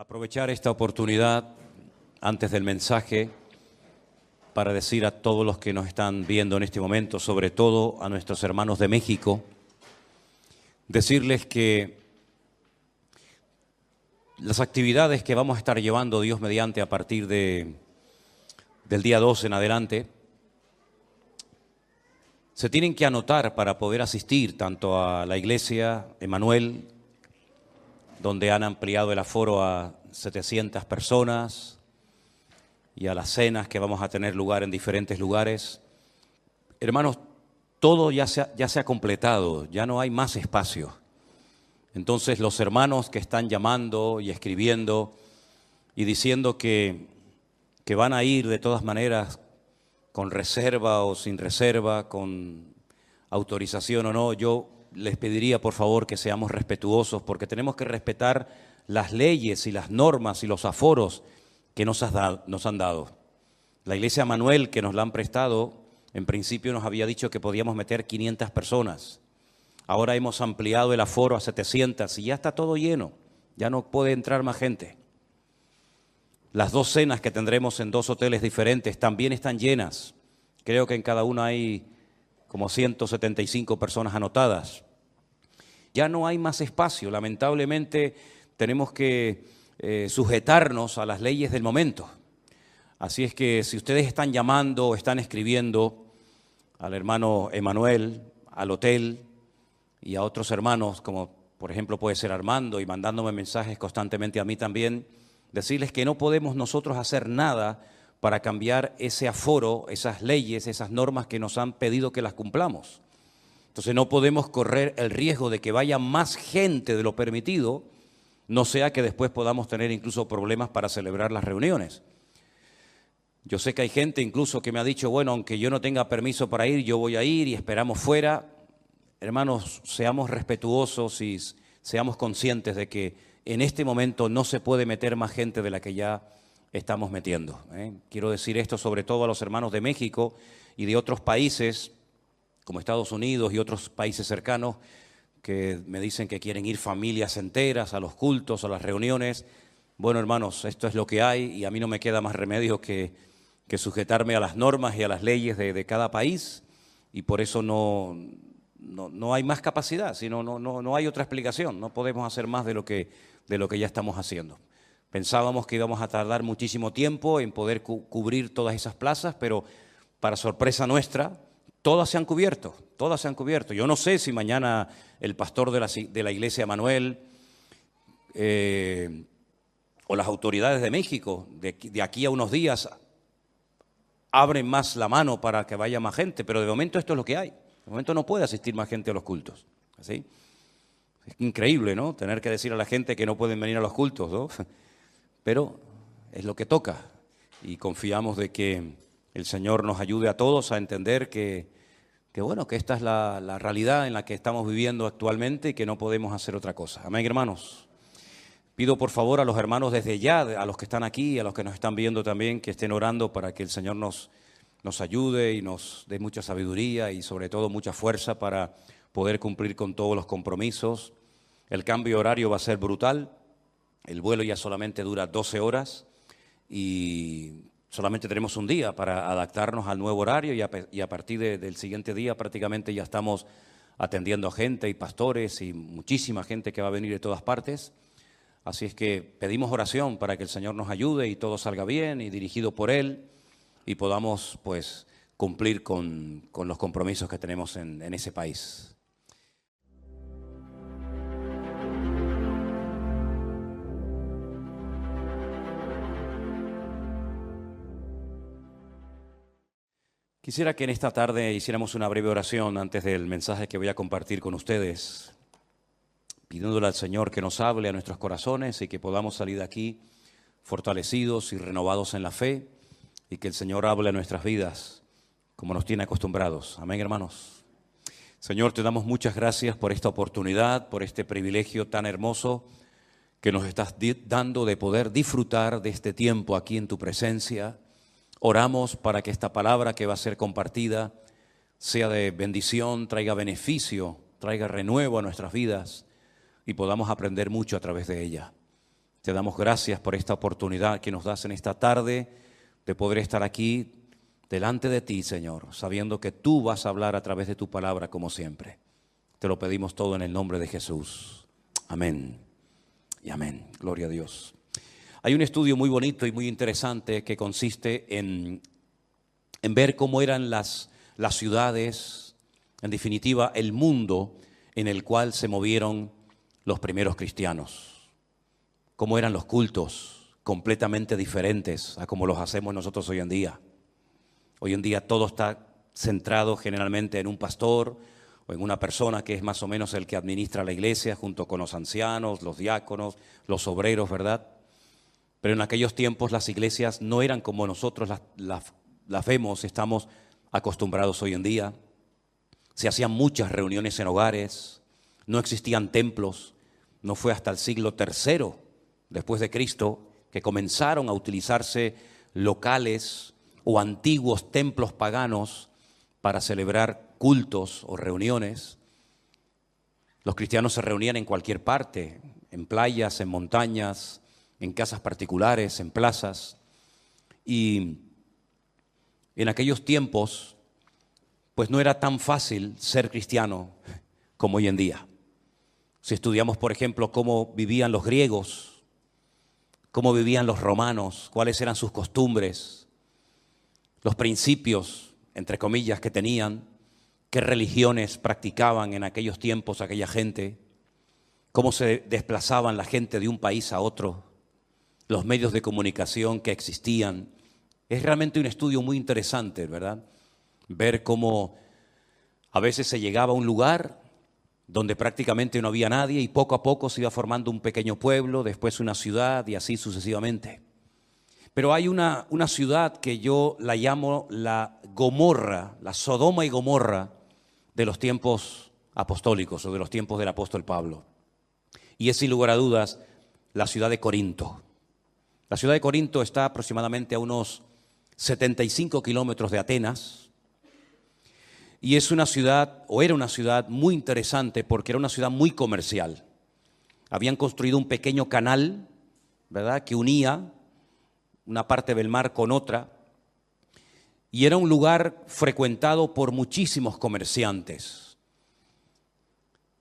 Aprovechar esta oportunidad antes del mensaje para decir a todos los que nos están viendo en este momento, sobre todo a nuestros hermanos de México, decirles que las actividades que vamos a estar llevando Dios mediante a partir del día 2 en adelante se tienen que anotar para poder asistir tanto a la iglesia Emmanuel, donde han ampliado el aforo a 700 personas, y a las cenas que vamos a tener lugar en diferentes lugares. Hermanos, todo ya se ha completado, ya no hay más espacio. Entonces los hermanos que están llamando y escribiendo y diciendo que van a ir de todas maneras con reserva o sin reserva, con autorización o no, yo les pediría por favor que seamos respetuosos, porque tenemos que respetar las leyes y las normas y los aforos que nos han dado. La iglesia Manuel, que nos la han prestado, en principio nos había dicho que podíamos meter 500 personas. Ahora hemos ampliado el aforo a 700 y ya está todo lleno, ya no puede entrar más gente. Las dos cenas que tendremos en dos hoteles diferentes también están llenas. Creo que en cada una hay como 175 personas anotadas. Ya no hay más espacio, lamentablemente tenemos que sujetarnos a las leyes del momento. Así es que si ustedes están llamando o están escribiendo al hermano Emmanuel, al hotel y a otros hermanos, como por ejemplo puede ser Armando, y mandándome mensajes constantemente a mí también, decirles que no podemos nosotros hacer nada para cambiar ese aforo, esas leyes, esas normas que nos han pedido que las cumplamos. Entonces no podemos correr el riesgo de que vaya más gente de lo permitido, no sea que después podamos tener incluso problemas para celebrar las reuniones. Yo sé que hay gente incluso que me ha dicho, bueno, aunque yo no tenga permiso para ir, yo voy a ir y esperamos fuera. Hermanos, seamos respetuosos y seamos conscientes de que en este momento no se puede meter más gente de la que ya estamos metiendo. Quiero decir esto sobre todo a los hermanos de México y de otros países, como Estados Unidos y otros países cercanos, que me dicen que quieren ir familias enteras a los cultos, a las reuniones. Bueno, hermanos, esto es lo que hay y a mí no me queda más remedio que sujetarme a las normas y a las leyes de cada país, y por eso no hay más capacidad, sino no hay otra explicación. No podemos hacer más de lo que ya estamos haciendo. Pensábamos que íbamos a tardar muchísimo tiempo en poder cubrir todas esas plazas, pero para sorpresa nuestra, todas se han cubierto, todas se han cubierto. Yo no sé si mañana el pastor de la iglesia Manuel o las autoridades de México, de aquí a unos días, abren más la mano para que vaya más gente, pero de momento esto es lo que hay. De momento no puede asistir más gente a los cultos. ¿Sí? Es increíble, ¿no? Tener que decir a la gente que no pueden venir a los cultos, ¿no? Pero es lo que toca y confiamos de que el Señor nos ayude a todos a entender que esta es la realidad en la que estamos viviendo actualmente y que no podemos hacer otra cosa. Amén, hermanos. Pido por favor a los hermanos desde ya, a los que están aquí, a los que nos están viendo también, que estén orando para que el Señor nos ayude y nos dé mucha sabiduría y sobre todo mucha fuerza para poder cumplir con todos los compromisos. El cambio horario va a ser brutal. El vuelo ya solamente dura 12 horas y solamente tenemos un día para adaptarnos al nuevo horario y a partir del siguiente día prácticamente ya estamos atendiendo a gente y pastores y muchísima gente que va a venir de todas partes. Así es que pedimos oración para que el Señor nos ayude y todo salga bien y dirigido por Él y podamos pues cumplir con los compromisos que tenemos en ese país. Quisiera que en esta tarde hiciéramos una breve oración antes del mensaje que voy a compartir con ustedes, pidiéndole al Señor que nos hable a nuestros corazones y que podamos salir de aquí fortalecidos y renovados en la fe y que el Señor hable a nuestras vidas como nos tiene acostumbrados. Amén, hermanos. Señor, te damos muchas gracias por esta oportunidad, por este privilegio tan hermoso que nos estás dando de poder disfrutar de este tiempo aquí en tu presencia. Oramos para que esta palabra que va a ser compartida sea de bendición, traiga beneficio, traiga renuevo a nuestras vidas y podamos aprender mucho a través de ella. Te damos gracias por esta oportunidad que nos das en esta tarde de poder estar aquí delante de ti, Señor, sabiendo que tú vas a hablar a través de tu palabra como siempre. Te lo pedimos todo en el nombre de Jesús. Amén y amén. Gloria a Dios. Hay un estudio muy bonito y muy interesante que consiste en ver cómo eran las ciudades, en definitiva, el mundo en el cual se movieron los primeros cristianos. Cómo eran los cultos, completamente diferentes a como los hacemos nosotros hoy en día. Hoy en día todo está centrado generalmente en un pastor o en una persona que es más o menos el que administra la iglesia junto con los ancianos, los diáconos, los obreros, ¿verdad? Pero en aquellos tiempos las iglesias no eran como nosotros las vemos, estamos acostumbrados hoy en día. Se hacían muchas reuniones en hogares, no existían templos. No fue hasta el siglo III después de Cristo que comenzaron a utilizarse locales o antiguos templos paganos para celebrar cultos o reuniones. Los cristianos se reunían en cualquier parte, en playas, en montañas, en casas particulares, en plazas. Y en aquellos tiempos, pues no era tan fácil ser cristiano como hoy en día. Si estudiamos, por ejemplo, cómo vivían los griegos, cómo vivían los romanos, cuáles eran sus costumbres, los principios, entre comillas, que tenían, qué religiones practicaban en aquellos tiempos aquella gente, cómo se desplazaban la gente de un país a otro, los medios de comunicación que existían. Es realmente un estudio muy interesante, ¿verdad? Ver cómo a veces se llegaba a un lugar donde prácticamente no había nadie y poco a poco se iba formando un pequeño pueblo, después una ciudad y así sucesivamente. Pero hay una ciudad que yo la llamo la Gomorra, la Sodoma y Gomorra de los tiempos apostólicos o de los tiempos del apóstol Pablo. Y es sin lugar a dudas la ciudad de Corinto. La ciudad de Corinto está aproximadamente a unos 75 kilómetros de Atenas. Y es una ciudad, o era una ciudad muy interesante porque era una ciudad muy comercial. Habían construido un pequeño canal, ¿verdad?, que unía una parte del mar con otra. Y era un lugar frecuentado por muchísimos comerciantes.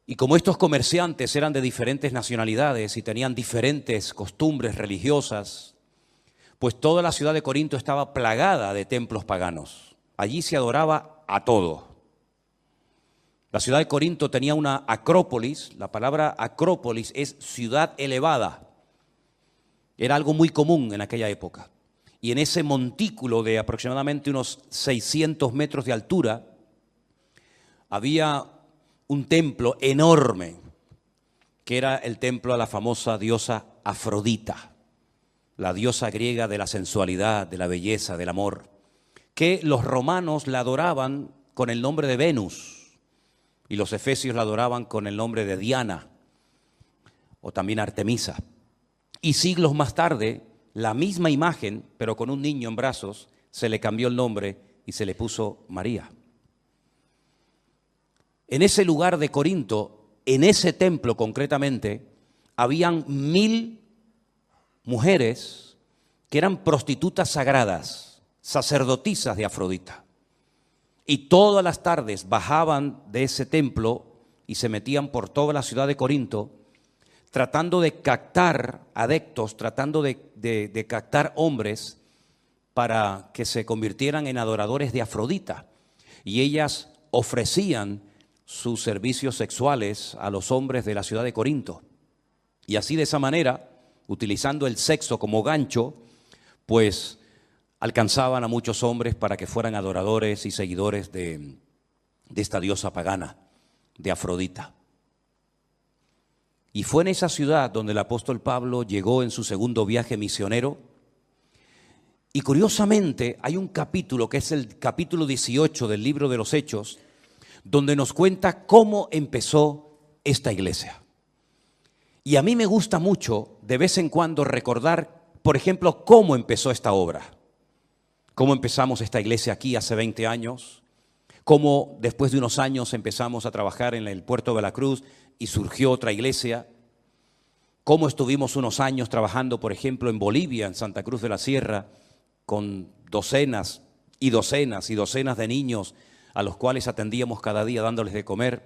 Y como estos comerciantes eran de diferentes nacionalidades y tenían diferentes costumbres religiosas, pues toda la ciudad de Corinto estaba plagada de templos paganos. Allí se adoraba a todo. La ciudad de Corinto tenía una acrópolis. La palabra acrópolis es ciudad elevada. Era algo muy común en aquella época. Y en ese montículo de aproximadamente unos 600 metros de altura había un templo enorme, que era el templo a la famosa diosa Afrodita, la diosa griega de la sensualidad, de la belleza, del amor, que los romanos la adoraban con el nombre de Venus. Y los efesios la adoraban con el nombre de Diana o también Artemisa. Y siglos más tarde, la misma imagen, pero con un niño en brazos, se le cambió el nombre y se le puso María. En ese lugar de Corinto, en ese templo concretamente, habían 1000 mujeres que eran prostitutas sagradas, sacerdotisas de Afrodita. Y todas las tardes bajaban de ese templo y se metían por toda la ciudad de Corinto tratando de captar adeptos, tratando de captar hombres para que se convirtieran en adoradores de Afrodita. Y ellas ofrecían sus servicios sexuales a los hombres de la ciudad de Corinto. Y así de esa manera, utilizando el sexo como gancho, pues alcanzaban a muchos hombres para que fueran adoradores y seguidores de esta diosa pagana, de Afrodita. Y fue en esa ciudad donde el apóstol Pablo llegó en su segundo viaje misionero. Y curiosamente hay un capítulo que es el capítulo 18 del libro de los Hechos, donde nos cuenta cómo empezó esta iglesia. Y a mí me gusta mucho de vez en cuando recordar, por ejemplo, cómo empezó esta obra. Cómo empezamos esta iglesia aquí hace 20 años, cómo después de unos años empezamos a trabajar en el puerto de Veracruz y surgió otra iglesia, cómo estuvimos unos años trabajando, por ejemplo, en Bolivia, en Santa Cruz de la Sierra, con docenas y docenas y docenas de niños a los cuales atendíamos cada día dándoles de comer.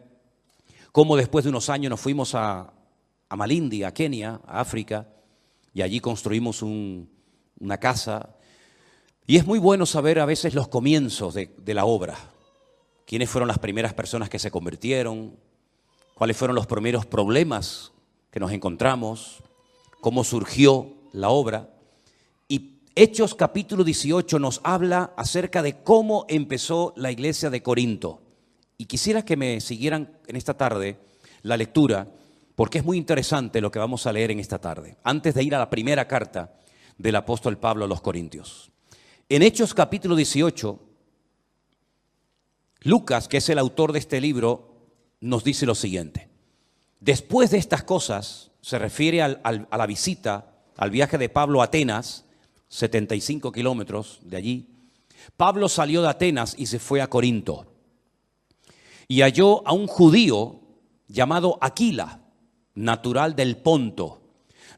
Cómo después de unos años nos fuimos a Malindi, a Kenia, a África, y allí construimos una casa. Y es muy bueno saber a veces los comienzos de la obra. ¿Quiénes fueron las primeras personas que se convirtieron? ¿Cuáles fueron los primeros problemas que nos encontramos? ¿Cómo surgió la obra? Y Hechos capítulo 18 nos habla acerca de cómo empezó la iglesia de Corinto. Y quisiera que me siguieran en esta tarde la lectura, porque es muy interesante lo que vamos a leer en esta tarde, antes de ir a la primera carta del apóstol Pablo a los Corintios. En Hechos capítulo 18, Lucas, que es el autor de este libro, nos dice lo siguiente. Después de estas cosas, se refiere a la visita, al viaje de Pablo a Atenas, 75 kilómetros de allí. Pablo salió de Atenas y se fue a Corinto. Y halló a un judío llamado Aquila, natural del Ponto,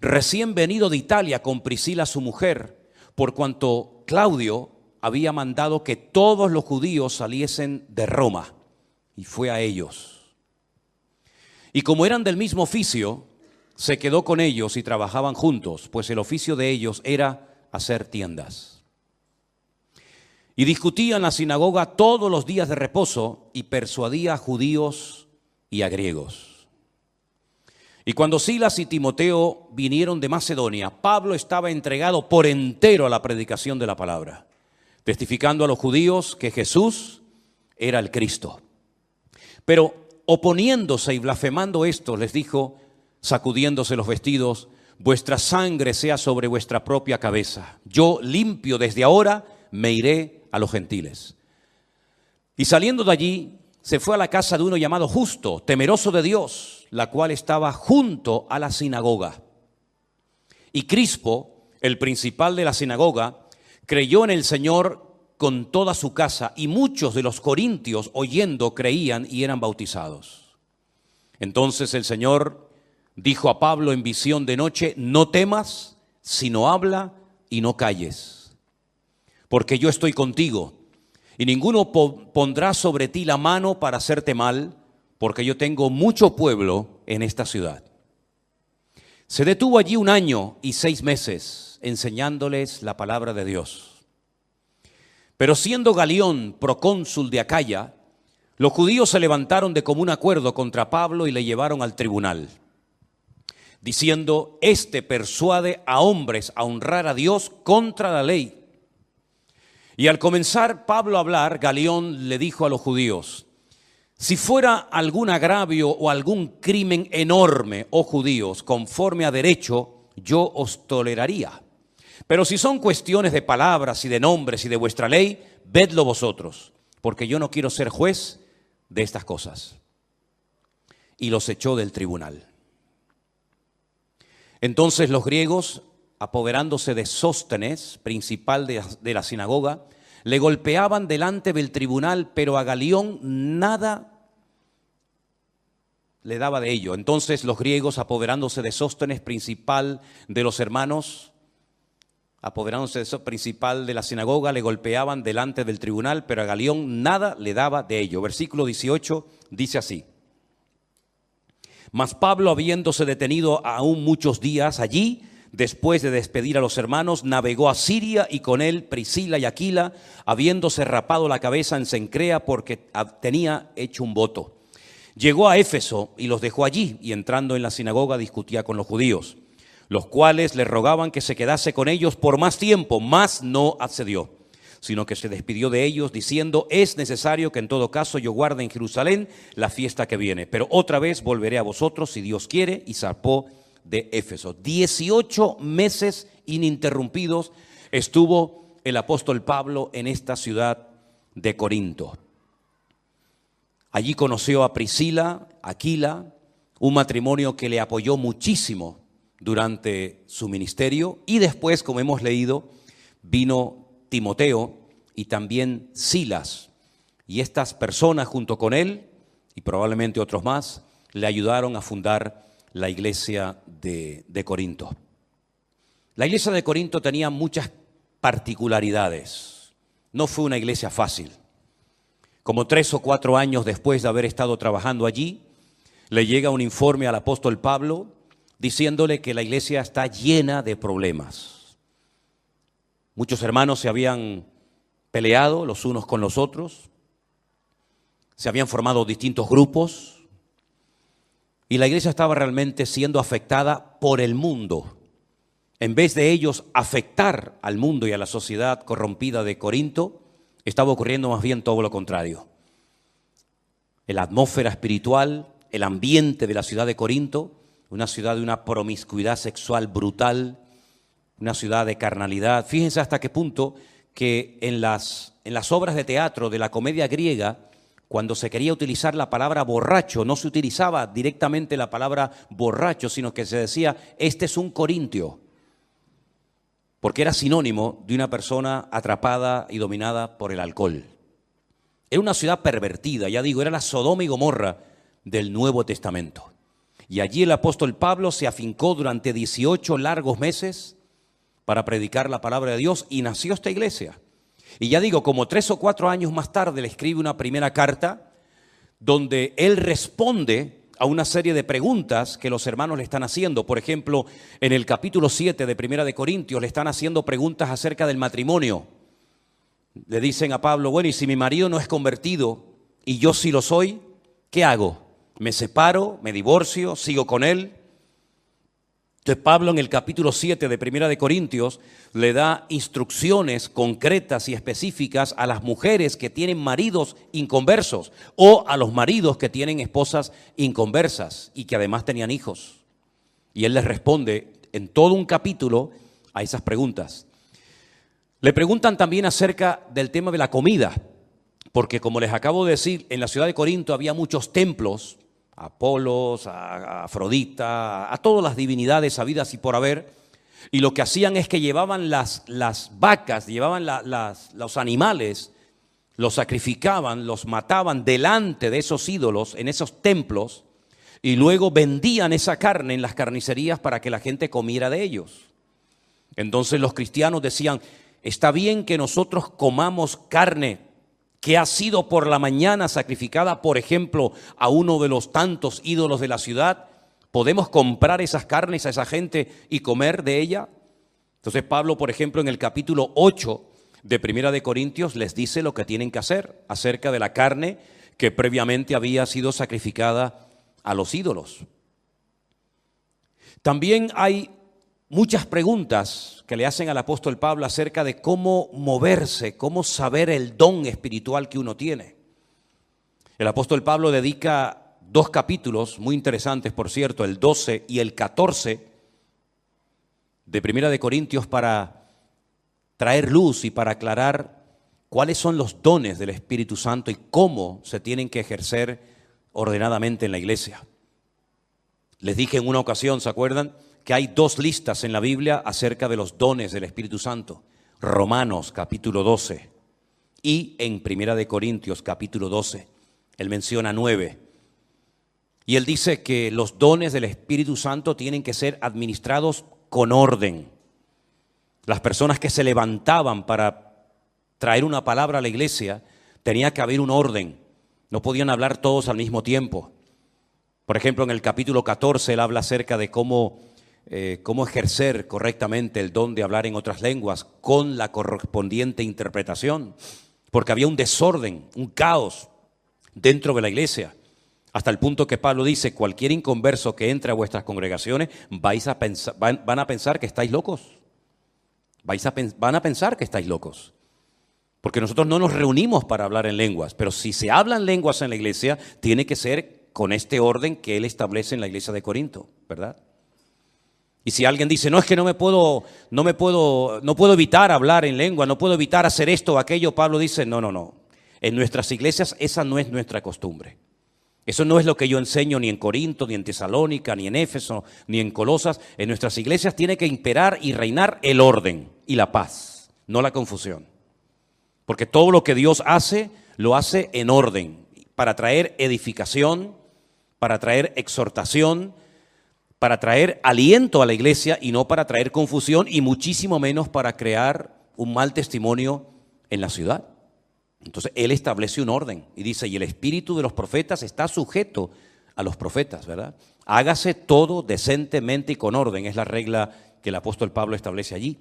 recién venido de Italia con Priscila su mujer, por cuanto Claudio había mandado que todos los judíos saliesen de Roma, y fue a ellos. Y como eran del mismo oficio, se quedó con ellos y trabajaban juntos, pues el oficio de ellos era hacer tiendas. Y discutía en la sinagoga todos los días de reposo y persuadía a judíos y a griegos. Y cuando Silas y Timoteo vinieron de Macedonia, Pablo estaba entregado por entero a la predicación de la palabra, testificando a los judíos que Jesús era el Cristo. Pero oponiéndose y blasfemando esto, les dijo, sacudiéndose los vestidos, vuestra sangre sea sobre vuestra propia cabeza. Yo limpio desde ahora, me iré a los gentiles. Y saliendo de allí, se fue a la casa de uno llamado Justo, temeroso de Dios, la cual estaba junto a la sinagoga. Y Crispo, el principal de la sinagoga, creyó en el Señor con toda su casa, y muchos de los corintios, oyendo, creían y eran bautizados. Entonces el Señor dijo a Pablo en visión de noche, no temas, sino habla y no calles, porque yo estoy contigo, y ninguno pondrá sobre ti la mano para hacerte mal, porque yo tengo mucho pueblo en esta ciudad. Se detuvo allí 1 año y 6 meses, enseñándoles la palabra de Dios. Pero siendo Galión procónsul de Acaya, los judíos se levantaron de común acuerdo contra Pablo y le llevaron al tribunal, diciendo, este persuade a hombres a honrar a Dios contra la ley. Y al comenzar Pablo a hablar, Galión le dijo a los judíos, si fuera algún agravio o algún crimen enorme, oh judíos, conforme a derecho, yo os toleraría. Pero si son cuestiones de palabras y de nombres y de vuestra ley, vedlo vosotros, porque yo no quiero ser juez de estas cosas. Y los echó del tribunal. Entonces los griegos, apoderándose de Sóstenes, principal de la sinagoga, le golpeaban delante del tribunal, pero a Galión nada le daba de ello. Entonces los griegos, apoderándose de Sóstenes, principal de los hermanos, apoderándose de principal de la sinagoga, le golpeaban delante del tribunal, pero a Galión nada le daba de ello. Versículo 18 dice así. Mas Pablo, habiéndose detenido aún muchos días allí, después de despedir a los hermanos, navegó a Siria y con él Priscila y Aquila, habiéndose rapado la cabeza en Cencrea porque tenía hecho un voto. Llegó a Éfeso y los dejó allí y entrando en la sinagoga discutía con los judíos, los cuales le rogaban que se quedase con ellos por más tiempo, mas no accedió, sino que se despidió de ellos diciendo, es necesario que en todo caso yo guarde en Jerusalén la fiesta que viene, pero otra vez volveré a vosotros si Dios quiere, y zarpó de Éfeso. 18 meses ininterrumpidos estuvo el apóstol Pablo en esta ciudad de Corinto. Allí conoció a Priscila, Aquila, un matrimonio que le apoyó muchísimo durante su ministerio, y después, como hemos leído, vino Timoteo y también Silas, y estas personas junto con él y probablemente otros más le ayudaron a fundar la iglesia de Corinto. La iglesia de Corinto tenía muchas particularidades. No fue una iglesia fácil. Como 3 o 4 años después de haber estado trabajando allí, le llega un informe al apóstol Pablo diciéndole que la iglesia está llena de problemas. Muchos hermanos se habían peleado los unos con los otros, se habían formado distintos grupos y la iglesia estaba realmente siendo afectada por el mundo. En vez de ellos afectar al mundo y a la sociedad corrompida de Corinto, estaba ocurriendo más bien todo lo contrario. La atmósfera espiritual, el ambiente de la ciudad de Corinto, una ciudad de una promiscuidad sexual brutal, una ciudad de carnalidad. Fíjense hasta qué punto que en las obras de teatro de la comedia griega, cuando se quería utilizar la palabra borracho, no se utilizaba directamente la palabra borracho, sino que se decía, este es un corintio, porque era sinónimo de una persona atrapada y dominada por el alcohol. Era una ciudad pervertida, ya digo, era la Sodoma y Gomorra del Nuevo Testamento. Y allí el apóstol Pablo se afincó durante 18 largos meses para predicar la palabra de Dios y nació esta iglesia. Y ya digo, como 3 o 4 años más tarde le escribe una primera carta donde él responde a una serie de preguntas que los hermanos le están haciendo. Por ejemplo, en el capítulo 7 de Primera de Corintios le están haciendo preguntas acerca del matrimonio. Le dicen a Pablo, bueno, y si mi marido no es convertido y yo sí lo soy, ¿qué hago? ¿Me separo? ¿Me divorcio? ¿Sigo con él? Entonces Pablo en el capítulo 7 de Primera de Corintios le da instrucciones concretas y específicas a las mujeres que tienen maridos inconversos o a los maridos que tienen esposas inconversas y que además tenían hijos. Y él les responde en todo un capítulo a esas preguntas. Le preguntan también acerca del tema de la comida, porque como les acabo de decir, en la ciudad de Corinto había muchos templos, a Apolos, a Afrodita, a todas las divinidades habidas y por haber, y lo que hacían es que llevaban las vacas, llevaban los animales, los sacrificaban, los mataban delante de esos ídolos, en esos templos, y luego vendían esa carne en las carnicerías para que la gente comiera de ellos. Entonces los cristianos decían, está bien que nosotros comamos carne que ha sido por la mañana sacrificada, por ejemplo, a uno de los tantos ídolos de la ciudad. ¿Podemos comprar esas carnes a esa gente y comer de ella? Entonces Pablo, por ejemplo, en el capítulo 8 de Primera de Corintios les dice lo que tienen que hacer acerca de la carne que previamente había sido sacrificada a los ídolos. También hay muchas preguntas que le hacen al apóstol Pablo acerca de cómo moverse, cómo saber el don espiritual que uno tiene. El apóstol Pablo dedica 2 capítulos muy interesantes, por cierto, el 12 y el 14 de Primera de Corintios para traer luz y para aclarar cuáles son los dones del Espíritu Santo y cómo se tienen que ejercer ordenadamente en la iglesia. Les dije en una ocasión, ¿se acuerdan?, que hay 2 listas en la Biblia acerca de los dones del Espíritu Santo. Romanos capítulo 12 y en Primera de Corintios capítulo 12. Él menciona 9. Y él dice que los dones del Espíritu Santo tienen que ser administrados con orden. Las personas que se levantaban para traer una palabra a la iglesia, tenía que haber un orden. No podían hablar todos al mismo tiempo. Por ejemplo, en el capítulo 14 él habla acerca de cómo ejercer correctamente el don de hablar en otras lenguas con la correspondiente interpretación, porque había un desorden, un caos dentro de la iglesia, hasta el punto que Pablo dice, cualquier inconverso que entre a vuestras congregaciones van a pensar que estáis locos, van a pensar que estáis locos, porque nosotros no nos reunimos para hablar en lenguas, pero si se hablan lenguas en la iglesia, tiene que ser con este orden que él establece en la iglesia de Corinto, ¿verdad? Y si alguien dice, no, es que no puedo evitar hablar en lengua, no puedo evitar hacer esto o aquello, Pablo dice, no. En nuestras iglesias esa no es nuestra costumbre. Eso no es lo que yo enseño ni en Corinto, ni en Tesalónica, ni en Éfeso, ni en Colosas. En nuestras iglesias tiene que imperar y reinar el orden y la paz, no la confusión. Porque todo lo que Dios hace, lo hace en orden, para traer edificación, para traer exhortación, para traer aliento a la iglesia y no para traer confusión y muchísimo menos para crear un mal testimonio en la ciudad. Entonces él establece un orden y dice, y el espíritu de los profetas está sujeto a los profetas, ¿verdad? Hágase todo decentemente y con orden, es la regla que el apóstol Pablo establece allí.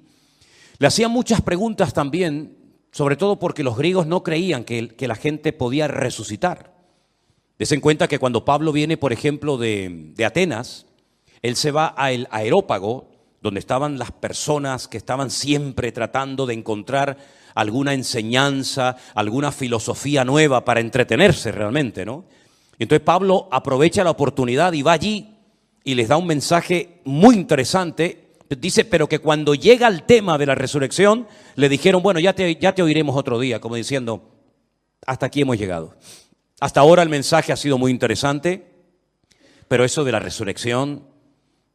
Le hacían muchas preguntas también, sobre todo porque los griegos no creían que la gente podía resucitar. Desen cuenta que cuando Pablo viene, por ejemplo, de Atenas, él se va al Areópago, donde estaban las personas que estaban siempre tratando de encontrar alguna enseñanza, alguna filosofía nueva para entretenerse realmente, ¿no? Entonces Pablo aprovecha la oportunidad y va allí y les da un mensaje muy interesante. Dice, pero que cuando llega el tema de la resurrección, le dijeron, bueno, ya te oiremos otro día, como diciendo, hasta aquí hemos llegado. Hasta ahora el mensaje ha sido muy interesante, pero eso de la resurrección,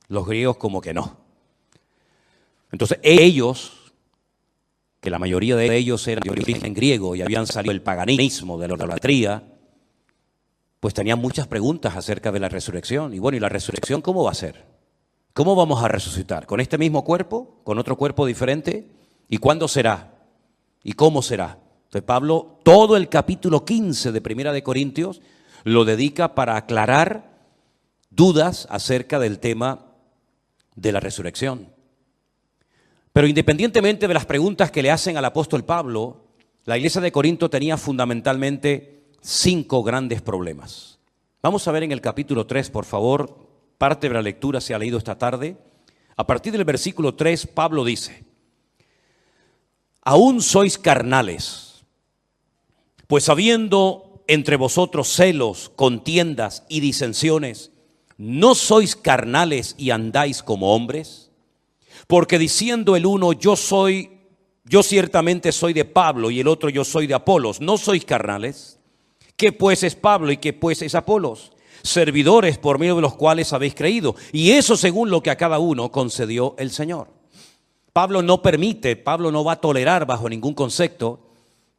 los griegos como que no. Entonces ellos, que la mayoría de ellos eran de origen griego y habían salido del paganismo, de la idolatría, pues tenían muchas preguntas acerca de la resurrección. Y bueno, ¿y la resurrección cómo va a ser? ¿Cómo vamos a resucitar? ¿Con este mismo cuerpo? ¿Con otro cuerpo diferente? ¿Y cuándo será? ¿Y cómo será? Entonces Pablo, todo el capítulo 15 de Primera de Corintios, lo dedica para aclarar dudas acerca del tema de la resurrección. Pero independientemente de las preguntas que le hacen al apóstol Pablo, la iglesia de Corinto tenía fundamentalmente 5 grandes problemas. Vamos a ver en el capítulo 3, por favor, parte de la lectura se ha leído esta tarde. A partir del versículo 3, Pablo dice, aún sois carnales, pues habiendo entre vosotros celos, contiendas y disensiones, ¿no sois carnales y andáis como hombres? Porque diciendo el uno, yo ciertamente soy de Pablo, y el otro, yo soy de Apolos, ¿no sois carnales? ¿Qué pues es Pablo y qué pues es Apolos? Servidores por medio de los cuales habéis creído, y eso según lo que a cada uno concedió el Señor. Pablo no va a tolerar bajo ningún concepto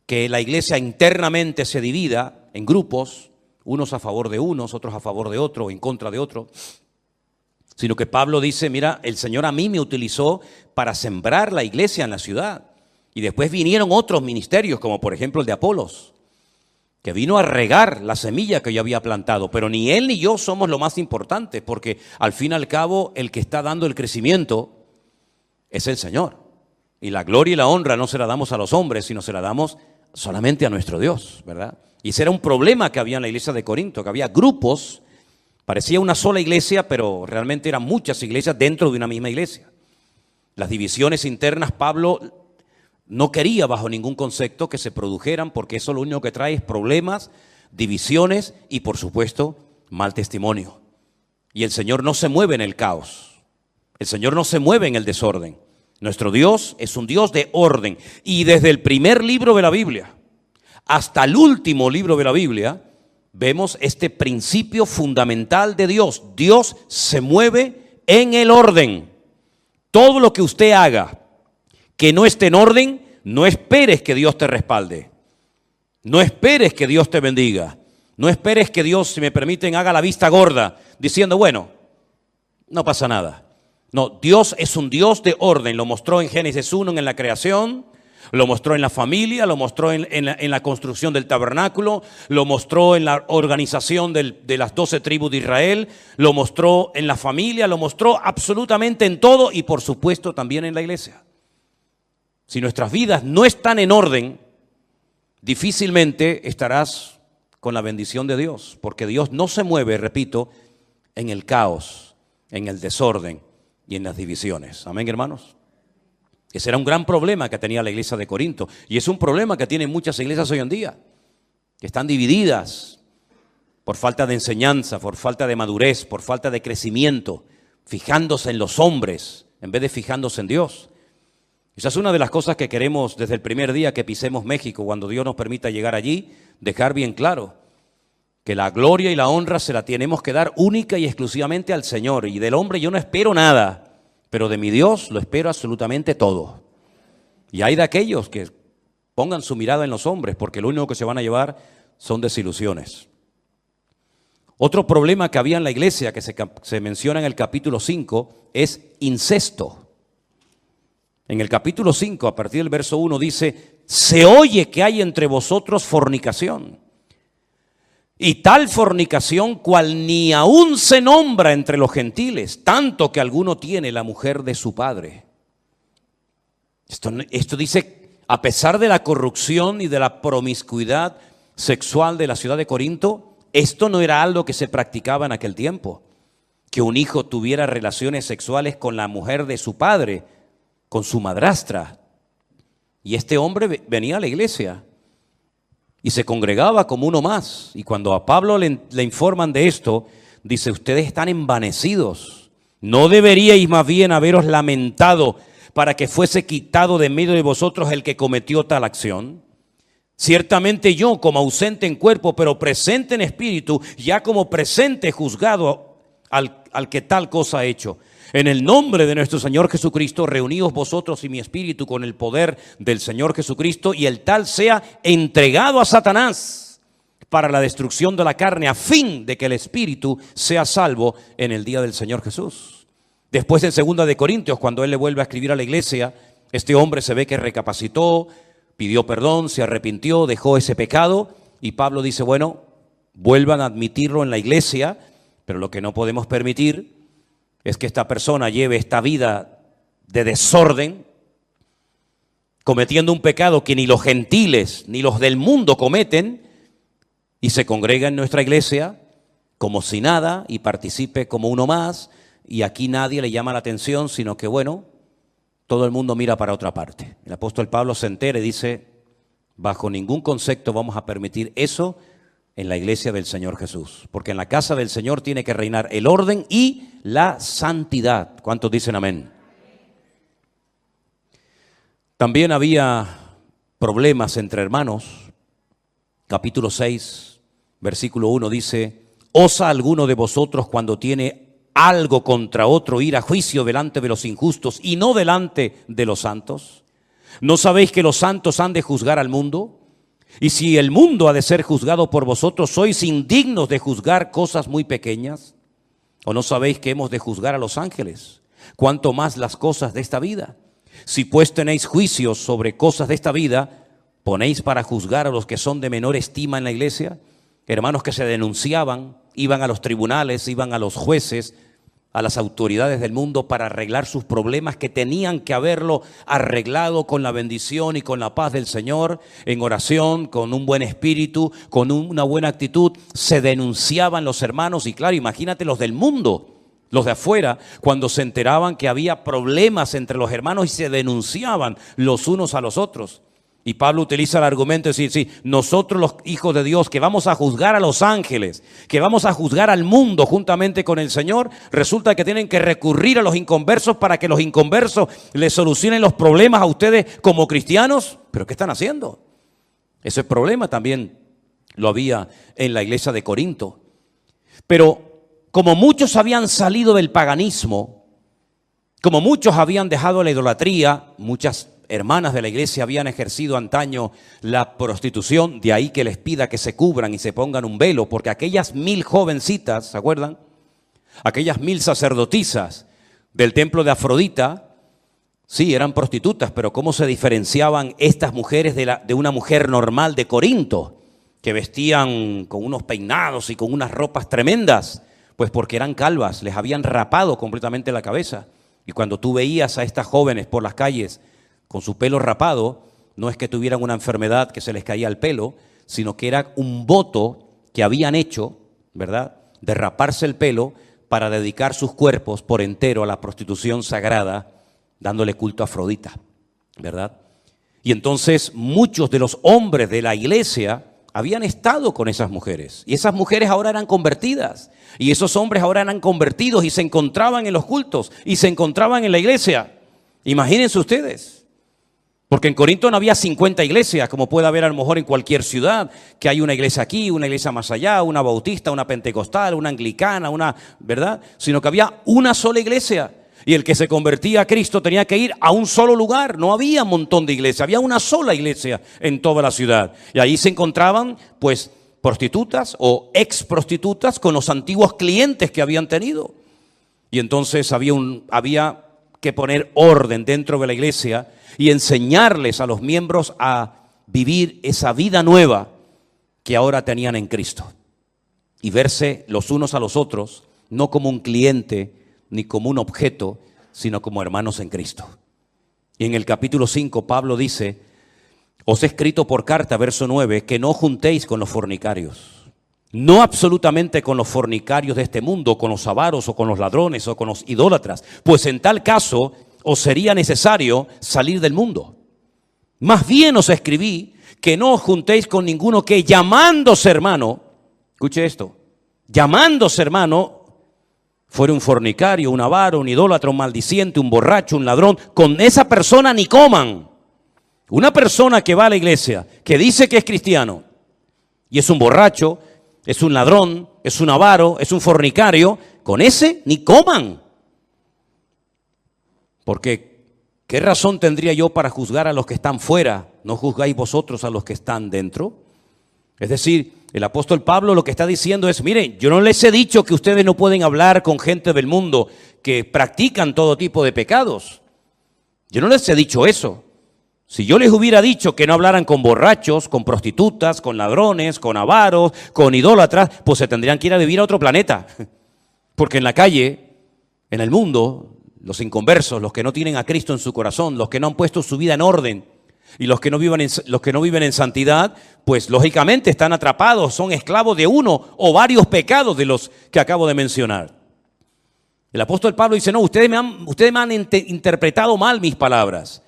que la iglesia internamente se divida en grupos, unos a favor de unos, otros a favor de otro, en contra de otro, sino que Pablo dice, mira, el Señor a mí me utilizó para sembrar la iglesia en la ciudad. Y después vinieron otros ministerios, como por ejemplo el de Apolos, que vino a regar la semilla que yo había plantado. Pero ni él ni yo somos lo más importante, porque al fin y al cabo el que está dando el crecimiento es el Señor. Y la gloria y la honra no se la damos a los hombres, sino se la damos solamente a nuestro Dios, ¿verdad? Y ese era un problema que había en la iglesia de Corinto, que había grupos. Parecía una sola iglesia, pero realmente eran muchas iglesias dentro de una misma iglesia. Las divisiones internas, Pablo no quería bajo ningún concepto que se produjeran, porque eso lo único que trae es problemas, divisiones y, por supuesto, mal testimonio. Y el Señor no se mueve en el caos. El Señor no se mueve en el desorden. Nuestro Dios es un Dios de orden. Y desde el primer libro de la Biblia hasta el último libro de la Biblia, vemos este principio fundamental de Dios. Dios se mueve en el orden. Todo lo que usted haga que no esté en orden, no esperes que Dios te respalde. No esperes que Dios te bendiga. No esperes que Dios, si me permiten, haga la vista gorda, diciendo, bueno, no pasa nada. No, Dios es un Dios de orden. Lo mostró en Génesis 1 en la creación. Lo mostró en la familia, lo mostró en la construcción del tabernáculo, lo mostró en la organización de las 12 tribus de Israel, lo mostró en la familia, lo mostró absolutamente en todo y por supuesto también en la iglesia. Si nuestras vidas no están en orden, difícilmente estarás con la bendición de Dios, porque Dios no se mueve, repito, en el caos, en el desorden y en las divisiones. Amén, hermanos. Ese era un gran problema que tenía la iglesia de Corinto. Y es un problema que tienen muchas iglesias hoy en día, que están divididas por falta de enseñanza, por falta de madurez, por falta de crecimiento, fijándose en los hombres en vez de fijándose en Dios. Esa es una de las cosas que queremos desde el primer día que pisemos México, cuando Dios nos permita llegar allí, dejar bien claro que la gloria y la honra se la tenemos que dar única y exclusivamente al Señor. Y del hombre yo no espero nada, pero de mi Dios lo espero absolutamente todo. Y hay de aquellos que pongan su mirada en los hombres, porque lo único que se van a llevar son desilusiones. Otro problema que había en la iglesia, que se menciona en el capítulo 5, es incesto. En el capítulo 5, a partir del verso 1, dice: se oye que hay entre vosotros fornicación, y tal fornicación cual ni aún se nombra entre los gentiles, tanto que alguno tiene la mujer de su padre. Esto dice, a pesar de la corrupción y de la promiscuidad sexual de la ciudad de Corinto, esto no era algo que se practicaba en aquel tiempo, que un hijo tuviera relaciones sexuales con la mujer de su padre, con su madrastra. Y este hombre venía a la iglesia y se congregaba como uno más. Y cuando a Pablo le informan de esto, dice: ustedes están envanecidos. ¿No deberíais más bien haberos lamentado para que fuese quitado de medio de vosotros el que cometió tal acción? Ciertamente yo, como ausente en cuerpo, pero presente en espíritu, ya como presente he juzgado al que tal cosa ha hecho. En el nombre de nuestro Señor Jesucristo, reuníos vosotros y mi espíritu con el poder del Señor Jesucristo, y el tal sea entregado a Satanás para la destrucción de la carne, a fin de que el espíritu sea salvo en el día del Señor Jesús. Después, en 2 de Corintios, cuando él le vuelve a escribir a la iglesia, este hombre se ve que recapacitó, pidió perdón, se arrepintió, dejó ese pecado, y Pablo dice: bueno, vuelvan a admitirlo en la iglesia, pero lo que no podemos permitir es que esta persona lleve esta vida de desorden, cometiendo un pecado que ni los gentiles ni los del mundo cometen, y se congrega en nuestra iglesia como si nada y participe como uno más, y aquí nadie le llama la atención, sino que bueno, todo el mundo mira para otra parte. El apóstol Pablo se entera y dice: bajo ningún concepto vamos a permitir eso en la iglesia del Señor Jesús, porque en la casa del Señor tiene que reinar el orden y la santidad. ¿Cuántos dicen amén? También había problemas entre hermanos. Capítulo 6, versículo 1 dice: ¿osa alguno de vosotros, cuando tiene algo contra otro, ir a juicio delante de los injustos y no delante de los santos? ¿No sabéis que los santos han de juzgar al mundo? Y si el mundo ha de ser juzgado por vosotros, ¿sois indignos de juzgar cosas muy pequeñas? ¿O no sabéis que hemos de juzgar a los ángeles? ¿Cuánto más las cosas de esta vida? Si pues tenéis juicios sobre cosas de esta vida, ¿ponéis para juzgar a los que son de menor estima en la iglesia? Hermanos que se denunciaban, iban a los tribunales, iban a los jueces, a las autoridades del mundo para arreglar sus problemas, que tenían que haberlo arreglado con la bendición y con la paz del Señor, en oración, con un buen espíritu, con una buena actitud. Se denunciaban los hermanos, y claro, imagínate los del mundo, los de afuera, cuando se enteraban que había problemas entre los hermanos, y se denunciaban los unos a los otros. Y Pablo utiliza el argumento de decir: sí, nosotros los hijos de Dios, que vamos a juzgar a los ángeles, que vamos a juzgar al mundo juntamente con el Señor, resulta que tienen que recurrir a los inconversos para que los inconversos les solucionen los problemas a ustedes como cristianos. ¿Pero qué están haciendo? Ese problema también lo había en la iglesia de Corinto. Pero como muchos habían salido del paganismo, como muchos habían dejado la idolatría, muchas hermanas de la iglesia habían ejercido antaño la prostitución, de ahí que les pida que se cubran y se pongan un velo, porque aquellas 1000 jovencitas, ¿se acuerdan? Aquellas 1000 sacerdotisas del templo de Afrodita, sí, eran prostitutas, pero ¿cómo se diferenciaban estas mujeres de una mujer normal de Corinto, que vestían con unos peinados y con unas ropas tremendas? Pues porque eran calvas, les habían rapado completamente la cabeza. Y cuando tú veías a estas jóvenes por las calles con su pelo rapado, no es que tuvieran una enfermedad que se les caía el pelo, sino que era un voto que habían hecho, ¿verdad?, de raparse el pelo para dedicar sus cuerpos por entero a la prostitución sagrada, dándole culto a Afrodita, ¿verdad? Y entonces muchos de los hombres de la iglesia habían estado con esas mujeres, y esas mujeres ahora eran convertidas, y esos hombres ahora eran convertidos y se encontraban en los cultos y se encontraban en la iglesia. Imagínense ustedes. Porque en Corinto no había 50 iglesias, como puede haber a lo mejor en cualquier ciudad, que hay una iglesia aquí, una iglesia más allá, una bautista, una pentecostal, una anglicana, una, ¿verdad? Sino que había una sola iglesia. Y el que se convertía a Cristo tenía que ir a un solo lugar. No había un montón de iglesias, había una sola iglesia en toda la ciudad. Y ahí se encontraban, pues, prostitutas o ex prostitutas con los antiguos clientes que habían tenido. Y entonces había que poner orden dentro de la iglesia y enseñarles a los miembros a vivir esa vida nueva que ahora tenían en Cristo. Y verse los unos a los otros, no como un cliente ni como un objeto, sino como hermanos en Cristo. Y en el capítulo 5 Pablo dice: os he escrito por carta, verso 9, que no juntéis con los fornicarios. No absolutamente con los fornicarios de este mundo, con los avaros o con los ladrones o con los idólatras, pues en tal caso os sería necesario salir del mundo. Más bien os escribí que no os juntéis con ninguno que llamándose hermano, escuche esto, llamándose hermano, fuera un fornicario, un avaro, un idólatra, un maldiciente, un borracho, un ladrón. Con esa persona ni coman. Una persona que va a la iglesia, que dice que es cristiano, y es un borracho, es un ladrón, es un avaro, es un fornicario, con ese ni coman. Porque, ¿qué razón tendría yo para juzgar a los que están fuera? ¿No juzgáis vosotros a los que están dentro? Es decir, el apóstol Pablo lo que está diciendo es: miren, yo no les he dicho que ustedes no pueden hablar con gente del mundo que practican todo tipo de pecados. Yo no les he dicho eso. Si yo les hubiera dicho que no hablaran con borrachos, con prostitutas, con ladrones, con avaros, con idólatras, pues se tendrían que ir a vivir a otro planeta. Porque en la calle, en el mundo, los inconversos, los que no tienen a Cristo en su corazón, los que no han puesto su vida en orden, y los que no viven en santidad, pues lógicamente están atrapados, son esclavos de uno o varios pecados de los que acabo de mencionar. El apóstol Pablo dice: no, ustedes me han interpretado mal mis palabras.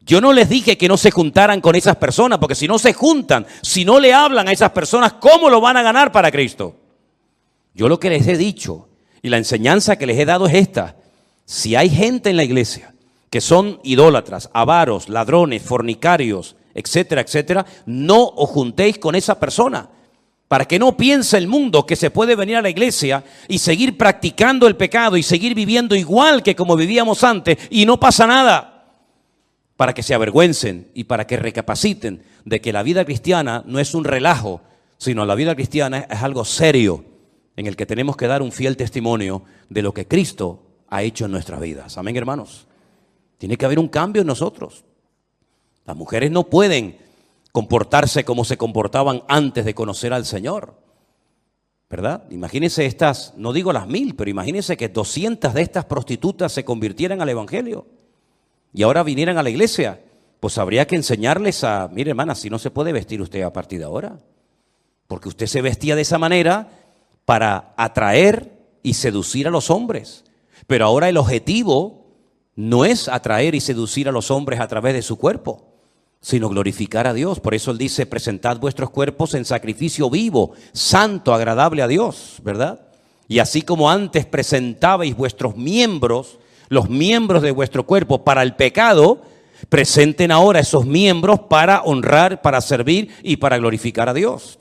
Yo no les dije que no se juntaran con esas personas, porque si no se juntan, si no le hablan a esas personas, ¿cómo lo van a ganar para Cristo? Yo lo que les he dicho y la enseñanza que les he dado es esta: si hay gente en la iglesia que son idólatras, avaros, ladrones, fornicarios, etcétera, etcétera, no os juntéis con esa persona, para que no piense el mundo que se puede venir a la iglesia y seguir practicando el pecado y seguir viviendo igual que como vivíamos antes y no pasa nada. Para que se avergüencen y para que recapaciten de que la vida cristiana no es un relajo, sino la vida cristiana es algo serio en el que tenemos que dar un fiel testimonio de lo que Cristo ha hecho en nuestras vidas. Amén, hermanos. Tiene que haber un cambio en nosotros. Las mujeres no pueden comportarse como se comportaban antes de conocer al Señor, ¿verdad? Imagínense estas, no digo las 1000, pero imagínense que 200 de estas prostitutas se convirtieran al evangelio y ahora vinieran a la iglesia. Pues habría que enseñarles a: mire, hermana, si no se puede vestir usted a partir de ahora, porque usted se vestía de esa manera para atraer y seducir a los hombres, pero ahora el objetivo no es atraer y seducir a los hombres a través de su cuerpo, sino glorificar a Dios. Por eso Él dice: presentad vuestros cuerpos en sacrificio vivo, santo, agradable a Dios, ¿verdad? Y así como antes presentabais vuestros miembros, los miembros de vuestro cuerpo para el pecado, presenten ahora esos miembros para honrar, para servir y para glorificar a Dios.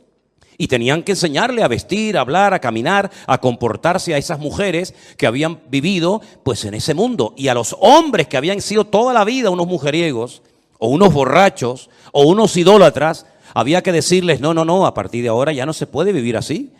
Y tenían que enseñarle a vestir, a hablar, a caminar, a comportarse a esas mujeres que habían vivido pues en ese mundo. Y a los hombres que habían sido toda la vida unos mujeriegos, o unos borrachos, o unos idólatras, había que decirles: no, a partir de ahora ya no se puede vivir así.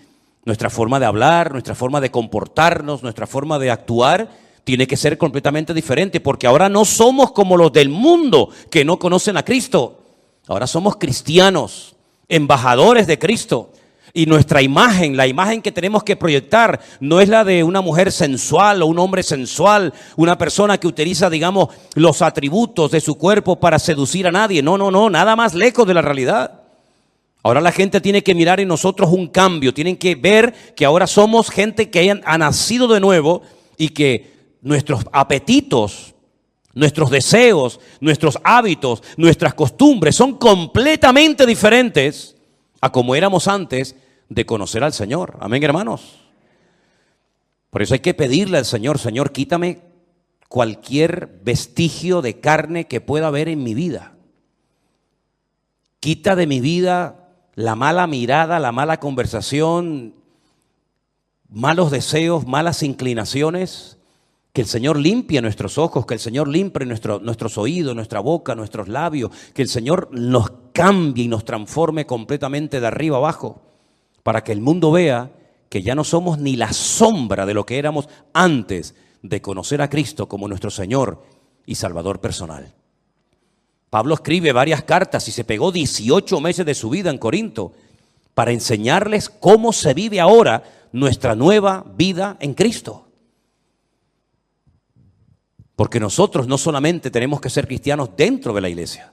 Nuestra forma de hablar, nuestra forma de comportarnos, nuestra forma de actuar tiene que ser completamente diferente, porque ahora no somos como los del mundo que no conocen a Cristo. Ahora somos cristianos, embajadores de Cristo, y nuestra imagen, la imagen que tenemos que proyectar, no es la de una mujer sensual o un hombre sensual, una persona que utiliza, digamos, los atributos de su cuerpo para seducir a nadie. No, nada más lejos de la realidad. Ahora la gente tiene que mirar en nosotros un cambio, tienen que ver que ahora somos gente que ha nacido de nuevo y que nuestros apetitos, nuestros deseos, nuestros hábitos, nuestras costumbres son completamente diferentes a como éramos antes de conocer al Señor. Amén, hermanos. Por eso hay que pedirle al Señor: Señor, quítame cualquier vestigio de carne que pueda haber en mi vida. Quita de mi vida la mala mirada, la mala conversación, malos deseos, malas inclinaciones. Que el Señor limpie nuestros ojos, que el Señor limpie nuestros oídos, nuestra boca, nuestros labios, que el Señor nos cambie y nos transforme completamente de arriba abajo. para que el mundo vea que ya no somos ni la sombra de lo que éramos antes de conocer a Cristo como nuestro Señor y Salvador personal. Pablo escribe varias cartas y se pegó 18 meses de su vida en Corinto para enseñarles cómo se vive ahora nuestra nueva vida en Cristo. Porque nosotros no solamente tenemos que ser cristianos dentro de la iglesia,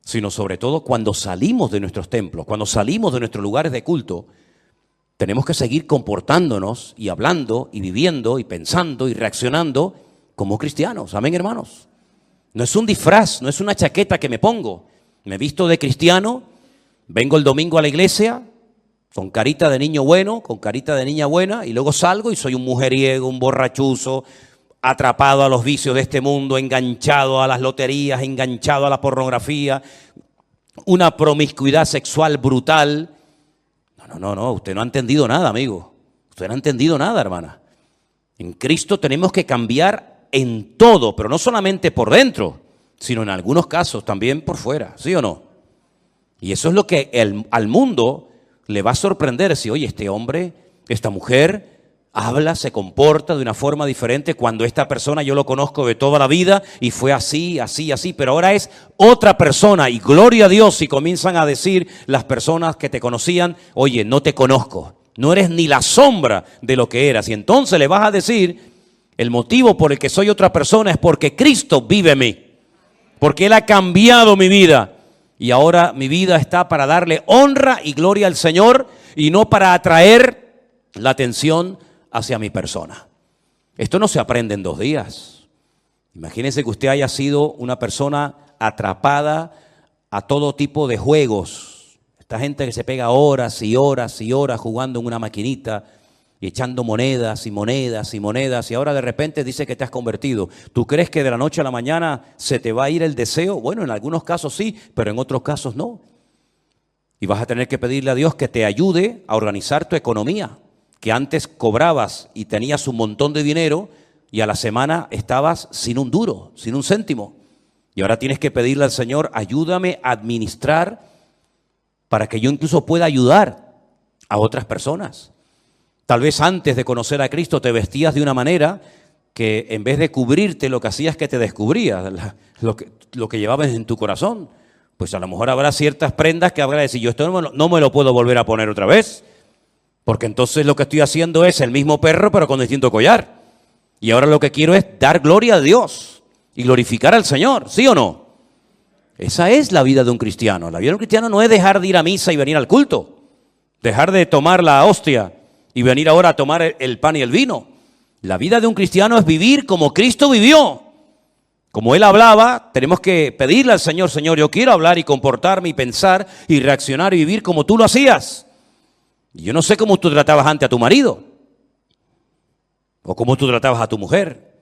sino sobre todo cuando salimos de nuestros templos, cuando salimos de nuestros lugares de culto, tenemos que seguir comportándonos y hablando y viviendo y pensando y reaccionando como cristianos. Amén, hermanos. No es un disfraz, no es una chaqueta que me pongo. Me visto de cristiano, vengo el domingo a la iglesia con carita de niño bueno, con carita de niña buena, y luego salgo y soy un mujeriego, un borrachuzo, atrapado a los vicios de este mundo, enganchado a las loterías, enganchado a la pornografía, una promiscuidad sexual brutal. No, usted no ha entendido nada, amigo. Usted no ha entendido nada, hermana. En Cristo tenemos que cambiar en todo, pero no solamente por dentro, sino en algunos casos también por fuera, ¿sí o no? Y eso es lo que al mundo le va a sorprender. Si, oye, este hombre, esta mujer habla, se comporta de una forma diferente cuando esta persona yo lo conozco de toda la vida y fue así, pero ahora es otra persona y gloria a Dios si comienzan a decir las personas que te conocían, oye, no te conozco, no eres ni la sombra de lo que eras. Y entonces le vas a decir, el motivo por el que soy otra persona es porque Cristo vive en mí, porque Él ha cambiado mi vida y ahora mi vida está para darle honra y gloria al Señor y no para atraer la atención hacia mi persona. Esto no se aprende en 2 días. Imagínense que usted haya sido una persona atrapada a todo tipo de juegos. Esta gente que se pega horas y horas y horas jugando en una maquinita y echando monedas y monedas y monedas, y ahora de repente dice que te has convertido. ¿Tú crees que de la noche a la mañana se te va a ir el deseo? Bueno, en algunos casos sí, pero en otros casos no. Y vas a tener que pedirle a Dios que te ayude a organizar tu economía, que antes cobrabas y tenías un montón de dinero y a la semana estabas sin un duro, sin un céntimo. Y ahora tienes que pedirle al Señor, ayúdame a administrar para que yo incluso pueda ayudar a otras personas. Tal vez antes de conocer a Cristo te vestías de una manera que en vez de cubrirte lo que hacías es que te descubrías lo que llevabas en tu corazón. Pues a lo mejor habrá ciertas prendas que habrá de decir, yo esto no me lo puedo volver a poner otra vez. Porque entonces lo que estoy haciendo es el mismo perro pero con distinto collar. Y ahora lo que quiero es dar gloria a Dios y glorificar al Señor, ¿sí o no? Esa es la vida de un cristiano. La vida de un cristiano no es dejar de ir a misa y venir al culto. Dejar de tomar la hostia y venir ahora a tomar el pan y el vino. La vida de un cristiano es vivir como Cristo vivió. Como Él hablaba, tenemos que pedirle al Señor, Señor, yo quiero hablar y comportarme y pensar y reaccionar y vivir como tú lo hacías. Yo no sé cómo tú tratabas antes a tu marido, o cómo tú tratabas a tu mujer,